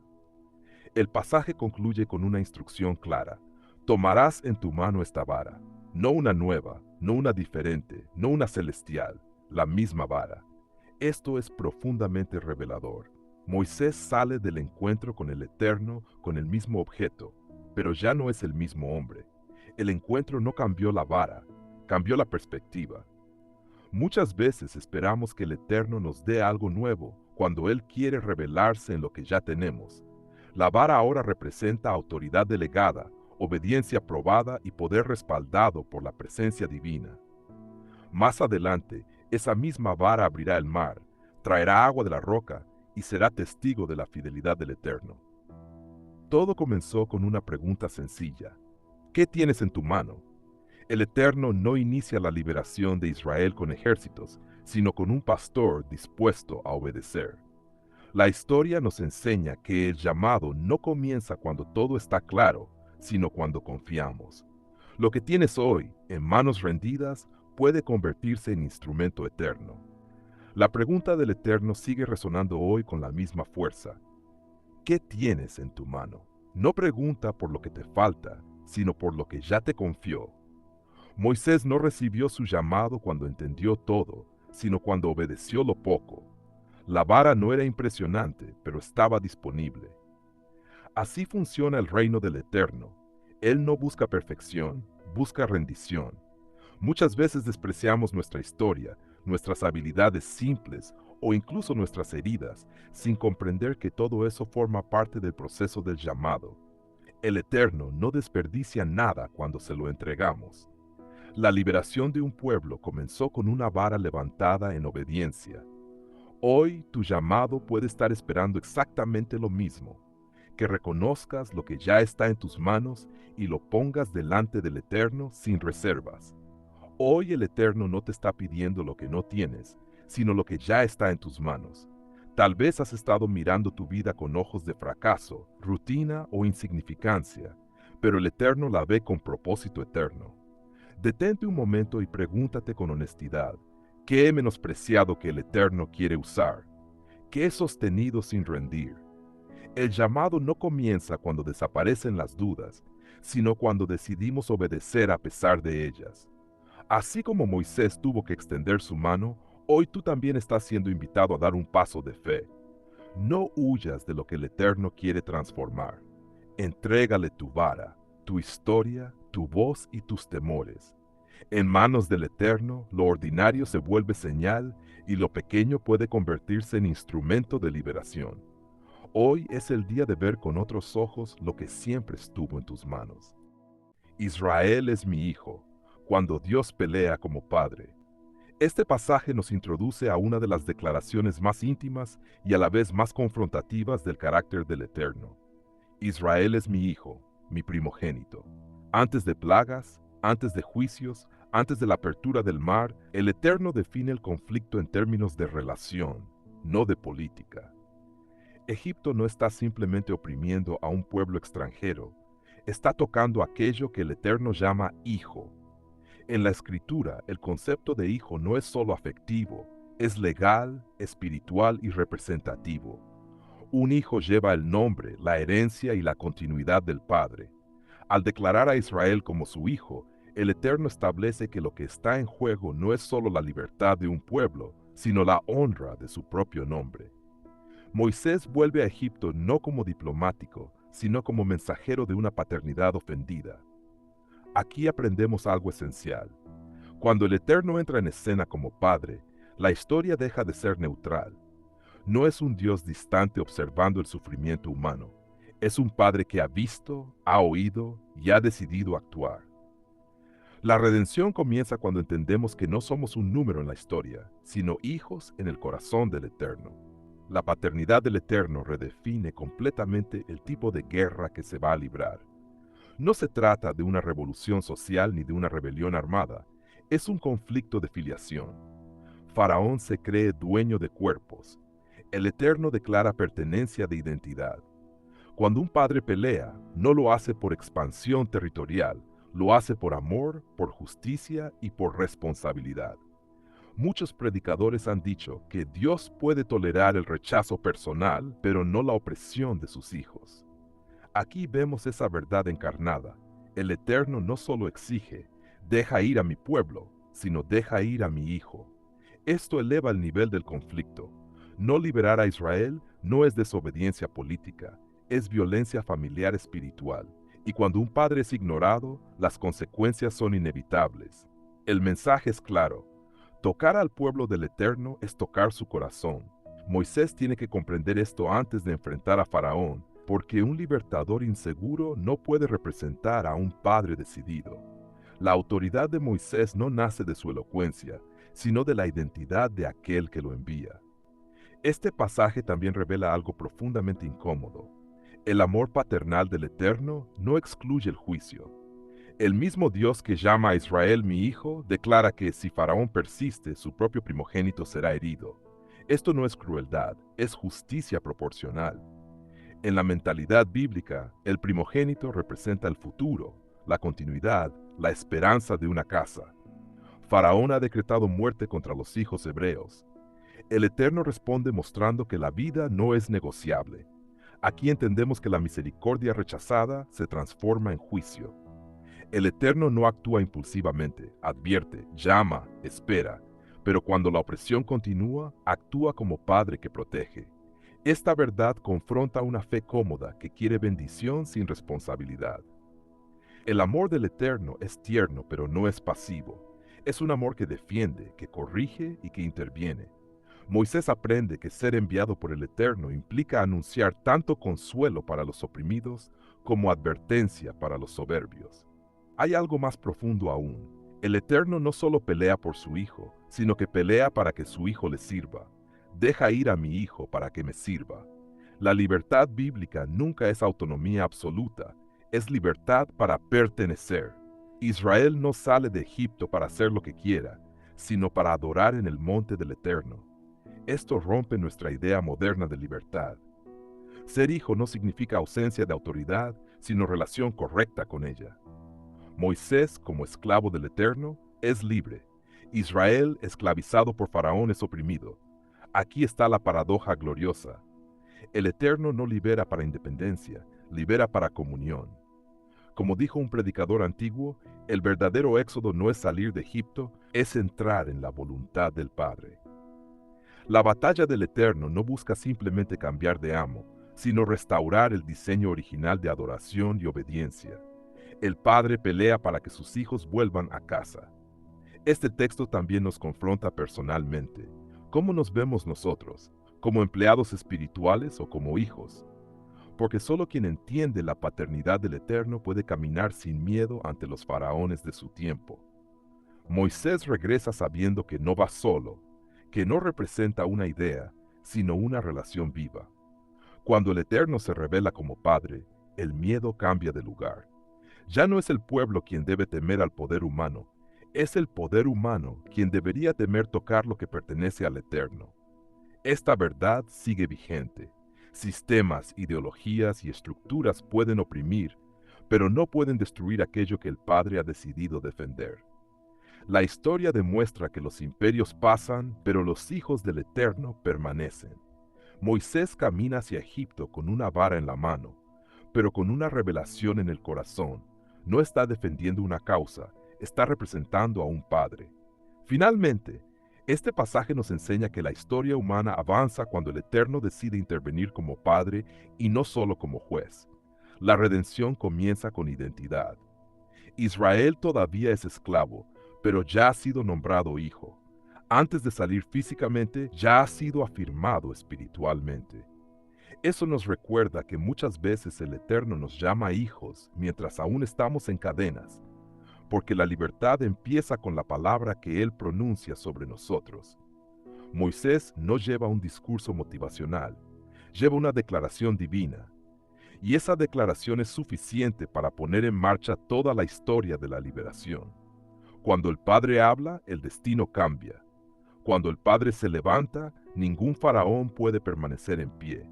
El pasaje concluye con una instrucción clara. Tomarás en tu mano esta vara, no una nueva, no una diferente, no una celestial, la misma vara. Esto es profundamente revelador. Moisés sale del encuentro con el Eterno con el mismo objeto, pero ya no es el mismo hombre. El encuentro no cambió la vara, cambió la perspectiva. Muchas veces esperamos que el Eterno nos dé algo nuevo cuando Él quiere revelarse en lo que ya tenemos. La vara ahora representa autoridad delegada, obediencia probada y poder respaldado por la presencia divina. Más adelante, esa misma vara abrirá el mar, traerá agua de la roca y será testigo de la fidelidad del Eterno. Todo comenzó con una pregunta sencilla. ¿Qué tienes en tu mano? El Eterno no inicia la liberación de Israel con ejércitos, sino con un pastor dispuesto a obedecer. La historia nos enseña que el llamado no comienza cuando todo está claro, sino cuando confiamos. Lo que tienes hoy, en manos rendidas, puede convertirse en instrumento eterno. La pregunta del Eterno sigue resonando hoy con la misma fuerza. ¿Qué tienes en tu mano? No pregunta por lo que te falta, sino por lo que ya te confió. Moisés no recibió su llamado cuando entendió todo, sino cuando obedeció lo poco. La vara no era impresionante, pero estaba disponible. Así funciona el reino del Eterno. Él no busca perfección, busca rendición. Muchas veces despreciamos nuestra historia, nuestras habilidades simples o incluso nuestras heridas, sin comprender que todo eso forma parte del proceso del llamado. El Eterno no desperdicia nada cuando se lo entregamos. La liberación de un pueblo comenzó con una vara levantada en obediencia. Hoy tu llamado puede estar esperando exactamente lo mismo, que reconozcas lo que ya está en tus manos y lo pongas delante del Eterno sin reservas. Hoy el Eterno no te está pidiendo lo que no tienes, sino lo que ya está en tus manos. Tal vez has estado mirando tu vida con ojos de fracaso, rutina o insignificancia, pero el Eterno la ve con propósito eterno. Detente un momento y pregúntate con honestidad, ¿qué he menospreciado que el Eterno quiere usar? ¿Qué he sostenido sin rendir? El llamado no comienza cuando desaparecen las dudas, sino cuando decidimos obedecer a pesar de ellas. Así como Moisés tuvo que extender su mano, hoy tú también estás siendo invitado a dar un paso de fe. No huyas de lo que el Eterno quiere transformar. Entrégale tu vara, tu historia, tu voz y tus temores. En manos del Eterno, lo ordinario se vuelve señal y lo pequeño puede convertirse en instrumento de liberación. Hoy es el día de ver con otros ojos lo que siempre estuvo en tus manos. Israel es mi hijo, cuando Dios pelea como padre. Este pasaje nos introduce a una de las declaraciones más íntimas y a la vez más confrontativas del carácter del Eterno. Israel es mi hijo, mi primogénito. Antes de plagas, antes de juicios, antes de la apertura del mar, el Eterno define el conflicto en términos de relación, no de política. Egipto no está simplemente oprimiendo a un pueblo extranjero, está tocando aquello que el Eterno llama hijo. En la Escritura, el concepto de hijo no es solo afectivo, es legal, espiritual y representativo. Un hijo lleva el nombre, la herencia y la continuidad del Padre. Al declarar a Israel como su hijo, el Eterno establece que lo que está en juego no es solo la libertad de un pueblo, sino la honra de su propio nombre. Moisés vuelve a Egipto no como diplomático, sino como mensajero de una paternidad ofendida. Aquí aprendemos algo esencial. Cuando el Eterno entra en escena como Padre, la historia deja de ser neutral. No es un Dios distante observando el sufrimiento humano. Es un Padre que ha visto, ha oído y ha decidido actuar. La redención comienza cuando entendemos que no somos un número en la historia, sino hijos en el corazón del Eterno. La paternidad del Eterno redefine completamente el tipo de guerra que se va a librar. No se trata de una revolución social ni de una rebelión armada, es un conflicto de filiación. Faraón se cree dueño de cuerpos. El Eterno declara pertenencia de identidad. Cuando un padre pelea, no lo hace por expansión territorial, lo hace por amor, por justicia y por responsabilidad. Muchos predicadores han dicho que Dios puede tolerar el rechazo personal, pero no la opresión de sus hijos. Aquí vemos esa verdad encarnada. El Eterno no solo exige, deja ir a mi pueblo, sino deja ir a mi hijo. Esto eleva el nivel del conflicto. No liberar a Israel no es desobediencia política, es violencia familiar espiritual. Y cuando un padre es ignorado, las consecuencias son inevitables. El mensaje es claro. Tocar al pueblo del Eterno es tocar su corazón. Moisés tiene que comprender esto antes de enfrentar a Faraón, porque un libertador inseguro no puede representar a un padre decidido. La autoridad de Moisés no nace de su elocuencia, sino de la identidad de aquel que lo envía. Este pasaje también revela algo profundamente incómodo. El amor paternal del Eterno no excluye el juicio. El mismo Dios que llama a Israel mi hijo, declara que si Faraón persiste, su propio primogénito será herido. Esto no es crueldad, es justicia proporcional. En la mentalidad bíblica, el primogénito representa el futuro, la continuidad, la esperanza de una casa. Faraón ha decretado muerte contra los hijos hebreos. El Eterno responde mostrando que la vida no es negociable. Aquí entendemos que la misericordia rechazada se transforma en juicio. El Eterno no actúa impulsivamente, advierte, llama, espera, pero cuando la opresión continúa, actúa como Padre que protege. Esta verdad confronta una fe cómoda que quiere bendición sin responsabilidad. El amor del Eterno es tierno, pero no es pasivo. Es un amor que defiende, que corrige y que interviene. Moisés aprende que ser enviado por el Eterno implica anunciar tanto consuelo para los oprimidos como advertencia para los soberbios. Hay algo más profundo aún. El Eterno no solo pelea por su hijo, sino que pelea para que su hijo le sirva. Deja ir a mi hijo para que me sirva. La libertad bíblica nunca es autonomía absoluta, es libertad para pertenecer. Israel no sale de Egipto para hacer lo que quiera, sino para adorar en el monte del Eterno. Esto rompe nuestra idea moderna de libertad. Ser hijo no significa ausencia de autoridad, sino relación correcta con ella. Moisés, como esclavo del Eterno, es libre. Israel, esclavizado por Faraón, es oprimido. Aquí está la paradoja gloriosa. El Eterno no libera para independencia, libera para comunión. Como dijo un predicador antiguo, el verdadero éxodo no es salir de Egipto, es entrar en la voluntad del Padre. La batalla del Eterno no busca simplemente cambiar de amo, sino restaurar el diseño original de adoración y obediencia. El Padre pelea para que sus hijos vuelvan a casa. Este texto también nos confronta personalmente. ¿Cómo nos vemos nosotros? ¿Como empleados espirituales o como hijos? Porque solo quien entiende la paternidad del Eterno puede caminar sin miedo ante los faraones de su tiempo. Moisés regresa sabiendo que no va solo, que no representa una idea, sino una relación viva. Cuando el Eterno se revela como Padre, el miedo cambia de lugar. Ya no es el pueblo quien debe temer al poder humano, es el poder humano quien debería temer tocar lo que pertenece al Eterno. Esta verdad sigue vigente. Sistemas, ideologías y estructuras pueden oprimir, pero no pueden destruir aquello que el Padre ha decidido defender. La historia demuestra que los imperios pasan, pero los hijos del Eterno permanecen. Moisés camina hacia Egipto con una vara en la mano, pero con una revelación en el corazón. No está defendiendo una causa, está representando a un padre. Finalmente, este pasaje nos enseña que la historia humana avanza cuando el Eterno decide intervenir como padre y no solo como juez. La redención comienza con identidad. Israel todavía es esclavo, pero ya ha sido nombrado hijo. Antes de salir físicamente, ya ha sido afirmado espiritualmente. Eso nos recuerda que muchas veces el Eterno nos llama hijos mientras aún estamos en cadenas, porque la libertad empieza con la palabra que Él pronuncia sobre nosotros. Moisés no lleva un discurso motivacional, lleva una declaración divina. Y esa declaración es suficiente para poner en marcha toda la historia de la liberación. Cuando el Padre habla, el destino cambia. Cuando el Padre se levanta, ningún faraón puede permanecer en pie.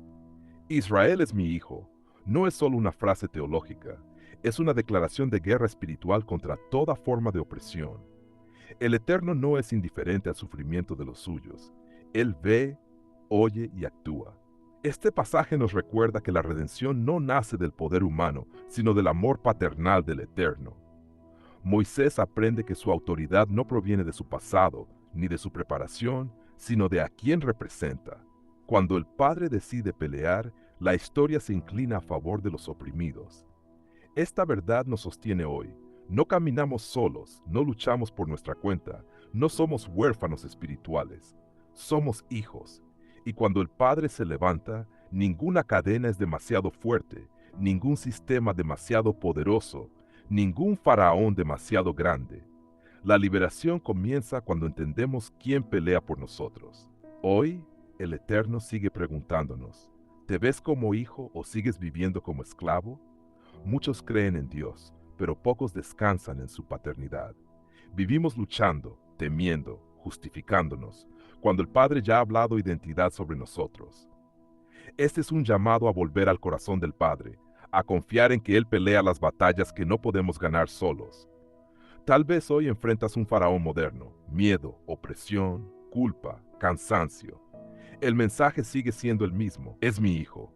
Israel es mi hijo. No es solo una frase teológica, es una declaración de guerra espiritual contra toda forma de opresión. El Eterno no es indiferente al sufrimiento de los suyos. Él ve, oye y actúa. Este pasaje nos recuerda que la redención no nace del poder humano, sino del amor paternal del Eterno. Moisés aprende que su autoridad no proviene de su pasado, ni de su preparación, sino de a quien representa. Cuando el Padre decide pelear, la historia se inclina a favor de los oprimidos. Esta verdad nos sostiene hoy. No caminamos solos, no luchamos por nuestra cuenta, no somos huérfanos espirituales. Somos hijos. Y cuando el Padre se levanta, ninguna cadena es demasiado fuerte, ningún sistema demasiado poderoso, ningún faraón demasiado grande. La liberación comienza cuando entendemos quién pelea por nosotros. Hoy, el Eterno sigue preguntándonos, ¿te ves como hijo o sigues viviendo como esclavo? Muchos creen en Dios, pero pocos descansan en su paternidad. Vivimos luchando, temiendo, justificándonos, cuando el Padre ya ha hablado identidad sobre nosotros. Este es un llamado a volver al corazón del Padre, a confiar en que Él pelea las batallas que no podemos ganar solos. Tal vez hoy enfrentas un faraón moderno, miedo, opresión, culpa, cansancio. El mensaje sigue siendo el mismo, es mi hijo.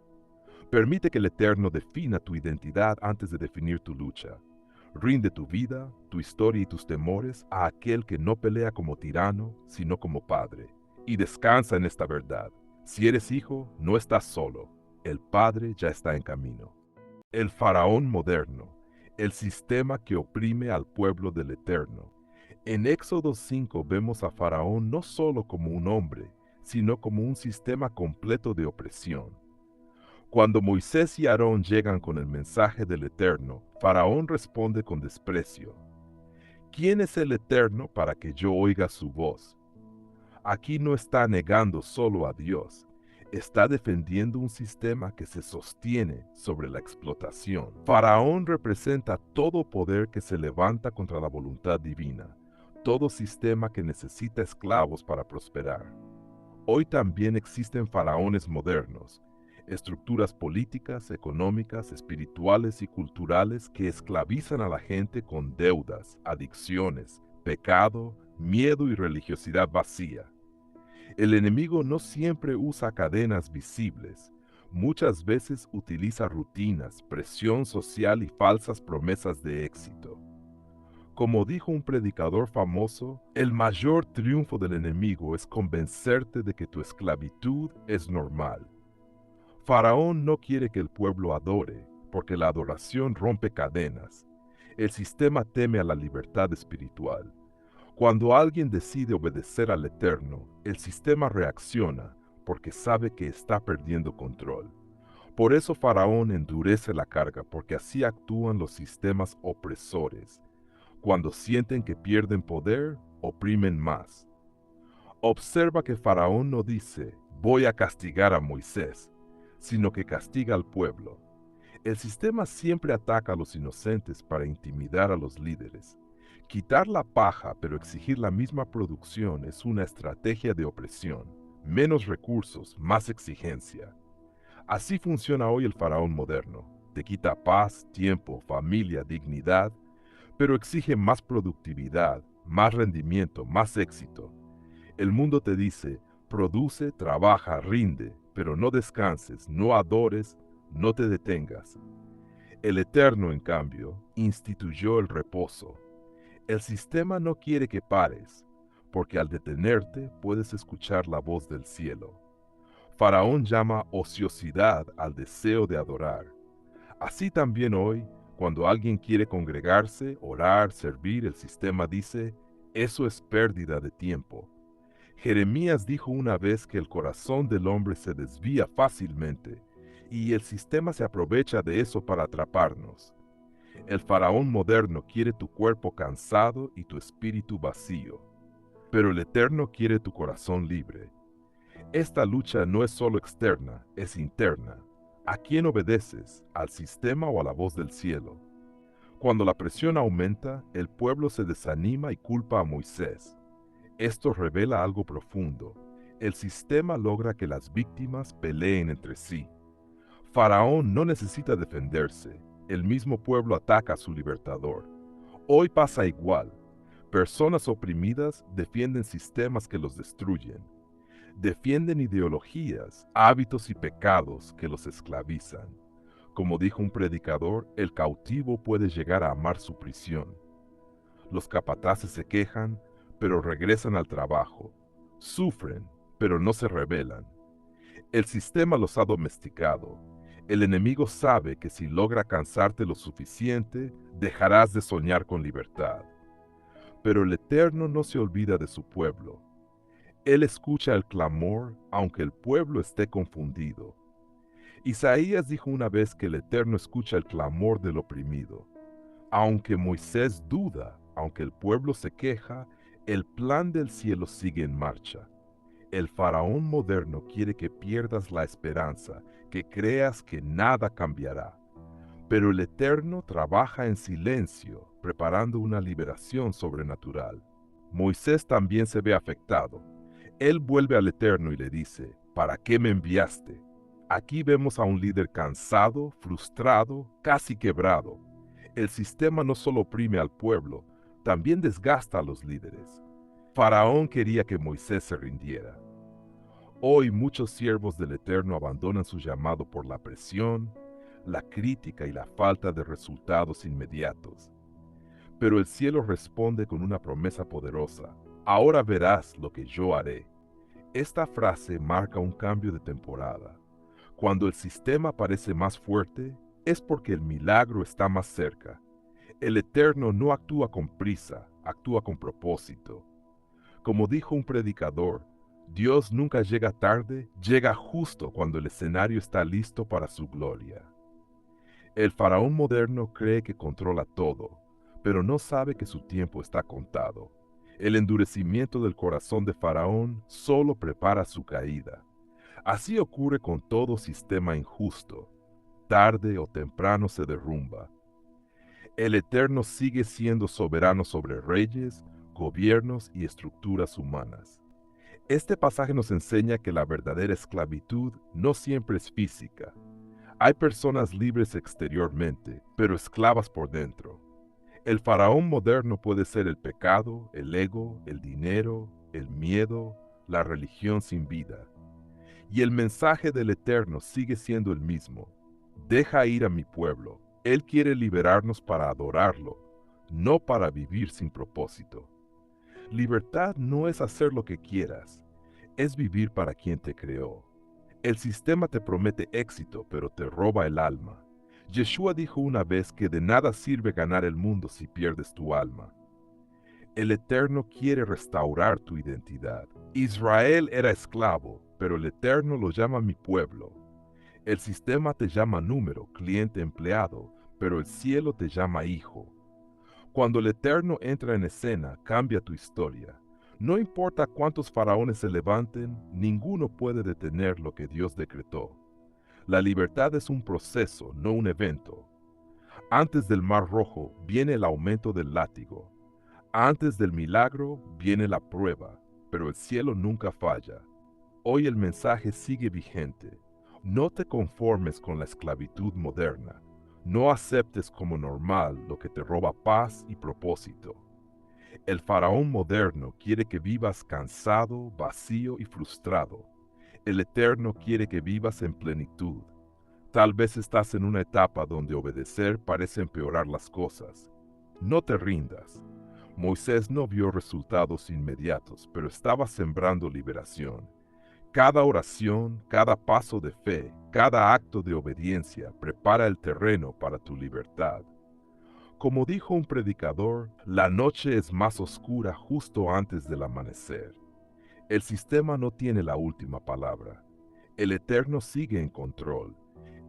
Permite que el Eterno defina tu identidad antes de definir tu lucha. Rinde tu vida, tu historia y tus temores a aquel que no pelea como tirano, sino como padre. Y descansa en esta verdad. Si eres hijo, no estás solo. El Padre ya está en camino. El faraón moderno, el sistema que oprime al pueblo del Eterno. En Éxodo 5 vemos a Faraón no solo como un hombre, sino como un sistema completo de opresión. Cuando Moisés y Aarón llegan con el mensaje del Eterno, Faraón responde con desprecio. ¿Quién es el Eterno para que yo oiga su voz? Aquí no está negando solo a Dios, está defendiendo un sistema que se sostiene sobre la explotación. Faraón representa todo poder que se levanta contra la voluntad divina, todo sistema que necesita esclavos para prosperar. Hoy también existen faraones modernos, estructuras políticas, económicas, espirituales y culturales que esclavizan a la gente con deudas, adicciones, pecado, miedo y religiosidad vacía. El enemigo no siempre usa cadenas visibles. Muchas veces utiliza rutinas, presión social y falsas promesas de éxito. Como dijo un predicador famoso, el mayor triunfo del enemigo es convencerte de que tu esclavitud es normal. Faraón no quiere que el pueblo adore, porque la adoración rompe cadenas. El sistema teme a la libertad espiritual. Cuando alguien decide obedecer al Eterno, el sistema reacciona porque sabe que está perdiendo control. Por eso Faraón endurece la carga, porque así actúan los sistemas opresores. Cuando sienten que pierden poder, oprimen más. Observa que Faraón no dice, voy a castigar a Moisés, sino que castiga al pueblo. El sistema siempre ataca a los inocentes para intimidar a los líderes. Quitar la paja pero exigir la misma producción es una estrategia de opresión. Menos recursos, más exigencia. Así funciona hoy el faraón moderno. Te quita paz, tiempo, familia, dignidad, pero exige más productividad, más rendimiento, más éxito. El mundo te dice, produce, trabaja, rinde, pero no descanses, no adores, no te detengas. El Eterno, en cambio, instituyó el reposo. El sistema no quiere que pares, porque al detenerte puedes escuchar la voz del cielo. Faraón llama ociosidad al deseo de adorar. Así también hoy, cuando alguien quiere congregarse, orar, servir, el sistema dice, eso es pérdida de tiempo. Jeremías dijo una vez que el corazón del hombre se desvía fácilmente, y el sistema se aprovecha de eso para atraparnos. El faraón moderno quiere tu cuerpo cansado y tu espíritu vacío. pero el Eterno quiere tu corazón libre. Esta lucha no es solo externa, es interna. ¿A quién obedeces? ¿Al sistema o a la voz del cielo? Cuando la presión aumenta, el pueblo se desanima y culpa a Moisés. Esto revela algo profundo. El sistema logra que las víctimas peleen entre sí. Faraón no necesita defenderse. El mismo pueblo ataca a su libertador. Hoy pasa igual. Personas oprimidas defienden sistemas que los destruyen. Defienden ideologías, hábitos y pecados que los esclavizan. Como dijo un predicador, el cautivo puede llegar a amar su prisión. Los capataces se quejan, pero regresan al trabajo. Sufren, pero no se rebelan. El sistema los ha domesticado. El enemigo sabe que si logra cansarte lo suficiente, dejarás de soñar con libertad. Pero el Eterno no se olvida de su pueblo. Él escucha el clamor, aunque el pueblo esté confundido. Isaías dijo una vez que el Eterno escucha el clamor del oprimido. Aunque Moisés duda, aunque el pueblo se queja, el plan del cielo sigue en marcha. El faraón moderno quiere que pierdas la esperanza, que creas que nada cambiará. Pero el Eterno trabaja en silencio, preparando una liberación sobrenatural. Moisés también se ve afectado. Él vuelve al Eterno y le dice, ¿para qué me enviaste? Aquí vemos a un líder cansado, frustrado, casi quebrado. El sistema no solo oprime al pueblo, también desgasta a los líderes. Faraón quería que Moisés se rindiera. Hoy muchos siervos del Eterno abandonan su llamado por la presión, la crítica y la falta de resultados inmediatos. Pero el cielo responde con una promesa poderosa. Ahora verás lo que yo haré. Esta frase marca un cambio de temporada. Cuando el sistema parece más fuerte, es porque el milagro está más cerca. El Eterno no actúa con prisa, actúa con propósito. Como dijo un predicador, Dios nunca llega tarde, llega justo cuando el escenario está listo para su gloria. El faraón moderno cree que controla todo, pero no sabe que su tiempo está contado. El endurecimiento del corazón de Faraón solo prepara su caída. Así ocurre con todo sistema injusto. Tarde o temprano se derrumba. El Eterno sigue siendo soberano sobre reyes, gobiernos y estructuras humanas. Este pasaje nos enseña que la verdadera esclavitud no siempre es física. Hay personas libres exteriormente, pero esclavas por dentro. El faraón moderno puede ser el pecado, el ego, el dinero, el miedo, la religión sin vida. Y el mensaje del Eterno sigue siendo el mismo. Deja ir a mi pueblo. Él quiere liberarnos para adorarlo, no para vivir sin propósito. Libertad no es hacer lo que quieras, es vivir para quien te creó. El sistema te promete éxito, pero te roba el alma. Yeshua dijo una vez que de nada sirve ganar el mundo si pierdes tu alma. El Eterno quiere restaurar tu identidad. Israel era esclavo, pero el Eterno lo llama mi pueblo. El sistema te llama número, cliente, empleado, pero el cielo te llama hijo. Cuando el Eterno entra en escena, cambia tu historia. No importa cuántos faraones se levanten, ninguno puede detener lo que Dios decretó. La libertad es un proceso, no un evento. Antes del Mar Rojo viene el aumento del látigo. Antes del milagro viene la prueba, pero el cielo nunca falla. Hoy el mensaje sigue vigente. No te conformes con la esclavitud moderna. No aceptes como normal lo que te roba paz y propósito. El faraón moderno quiere que vivas cansado, vacío y frustrado. El Eterno quiere que vivas en plenitud. Tal vez estás en una etapa donde obedecer parece empeorar las cosas. No te rindas. Moisés no vio resultados inmediatos, pero estaba sembrando liberación. Cada oración, cada paso de fe, cada acto de obediencia prepara el terreno para tu libertad. Como dijo un predicador, la noche es más oscura justo antes del amanecer. El sistema no tiene la última palabra. El Eterno sigue en control.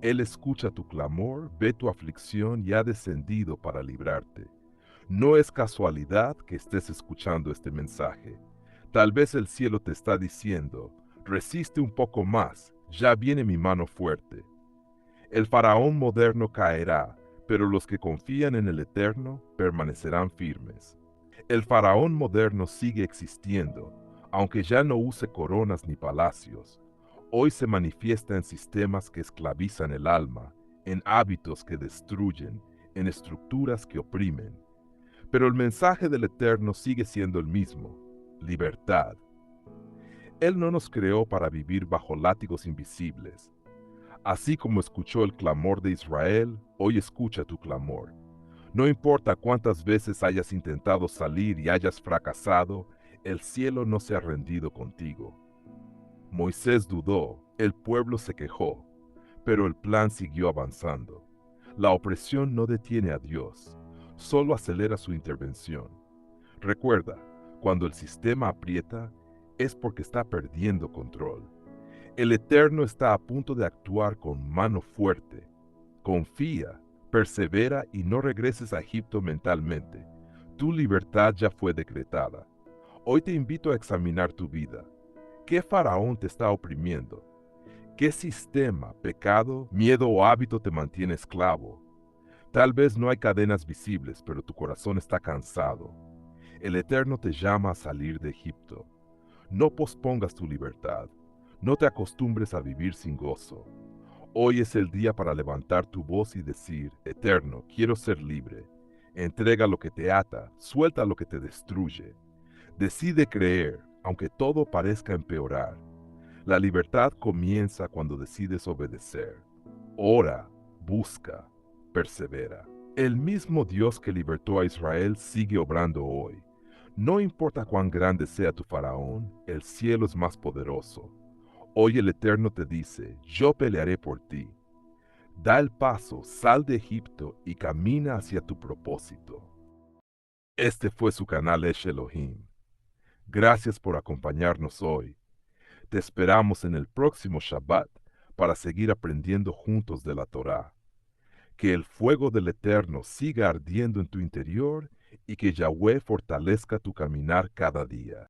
Él escucha tu clamor, ve tu aflicción y ha descendido para librarte. No es casualidad que estés escuchando este mensaje. Tal vez el cielo te está diciendo, resiste un poco más, ya viene mi mano fuerte. El faraón moderno caerá, pero los que confían en el Eterno permanecerán firmes. El faraón moderno sigue existiendo, aunque ya no use coronas ni palacios. Hoy se manifiesta en sistemas que esclavizan el alma, en hábitos que destruyen, en estructuras que oprimen. Pero el mensaje del Eterno sigue siendo el mismo: libertad. Él no nos creó para vivir bajo látigos invisibles. Así como escuchó el clamor de Israel, hoy escucha tu clamor. No importa cuántas veces hayas intentado salir y hayas fracasado, el cielo no se ha rendido contigo. Moisés dudó, el pueblo se quejó, pero el plan siguió avanzando. La opresión no detiene a Dios, solo acelera su intervención. Recuerda, cuando el sistema aprieta, es porque está perdiendo control. El Eterno está a punto de actuar con mano fuerte. Confía, persevera y no regreses a Egipto mentalmente. Tu libertad ya fue decretada. Hoy te invito a examinar tu vida. ¿Qué faraón te está oprimiendo? ¿Qué sistema, pecado, miedo o hábito te mantiene esclavo? Tal vez no hay cadenas visibles, pero tu corazón está cansado. El Eterno te llama a salir de Egipto. No pospongas tu libertad. No te acostumbres a vivir sin gozo. Hoy es el día para levantar tu voz y decir: Eterno, quiero ser libre. Entrega lo que te ata, suelta lo que te destruye. Decide creer, aunque todo parezca empeorar. La libertad comienza cuando decides obedecer. Ora, busca, persevera. El mismo Dios que libertó a Israel sigue obrando hoy. No importa cuán grande sea tu faraón, el cielo es más poderoso. Hoy el Eterno te dice: yo pelearé por ti. Da el paso, sal de Egipto y camina hacia tu propósito. Este fue su canal Esh Elohim. Gracias por acompañarnos hoy. Te esperamos en el próximo Shabbat para seguir aprendiendo juntos de la Torá. Que el fuego del Eterno siga ardiendo en tu interior y que Yahweh fortalezca tu caminar cada día.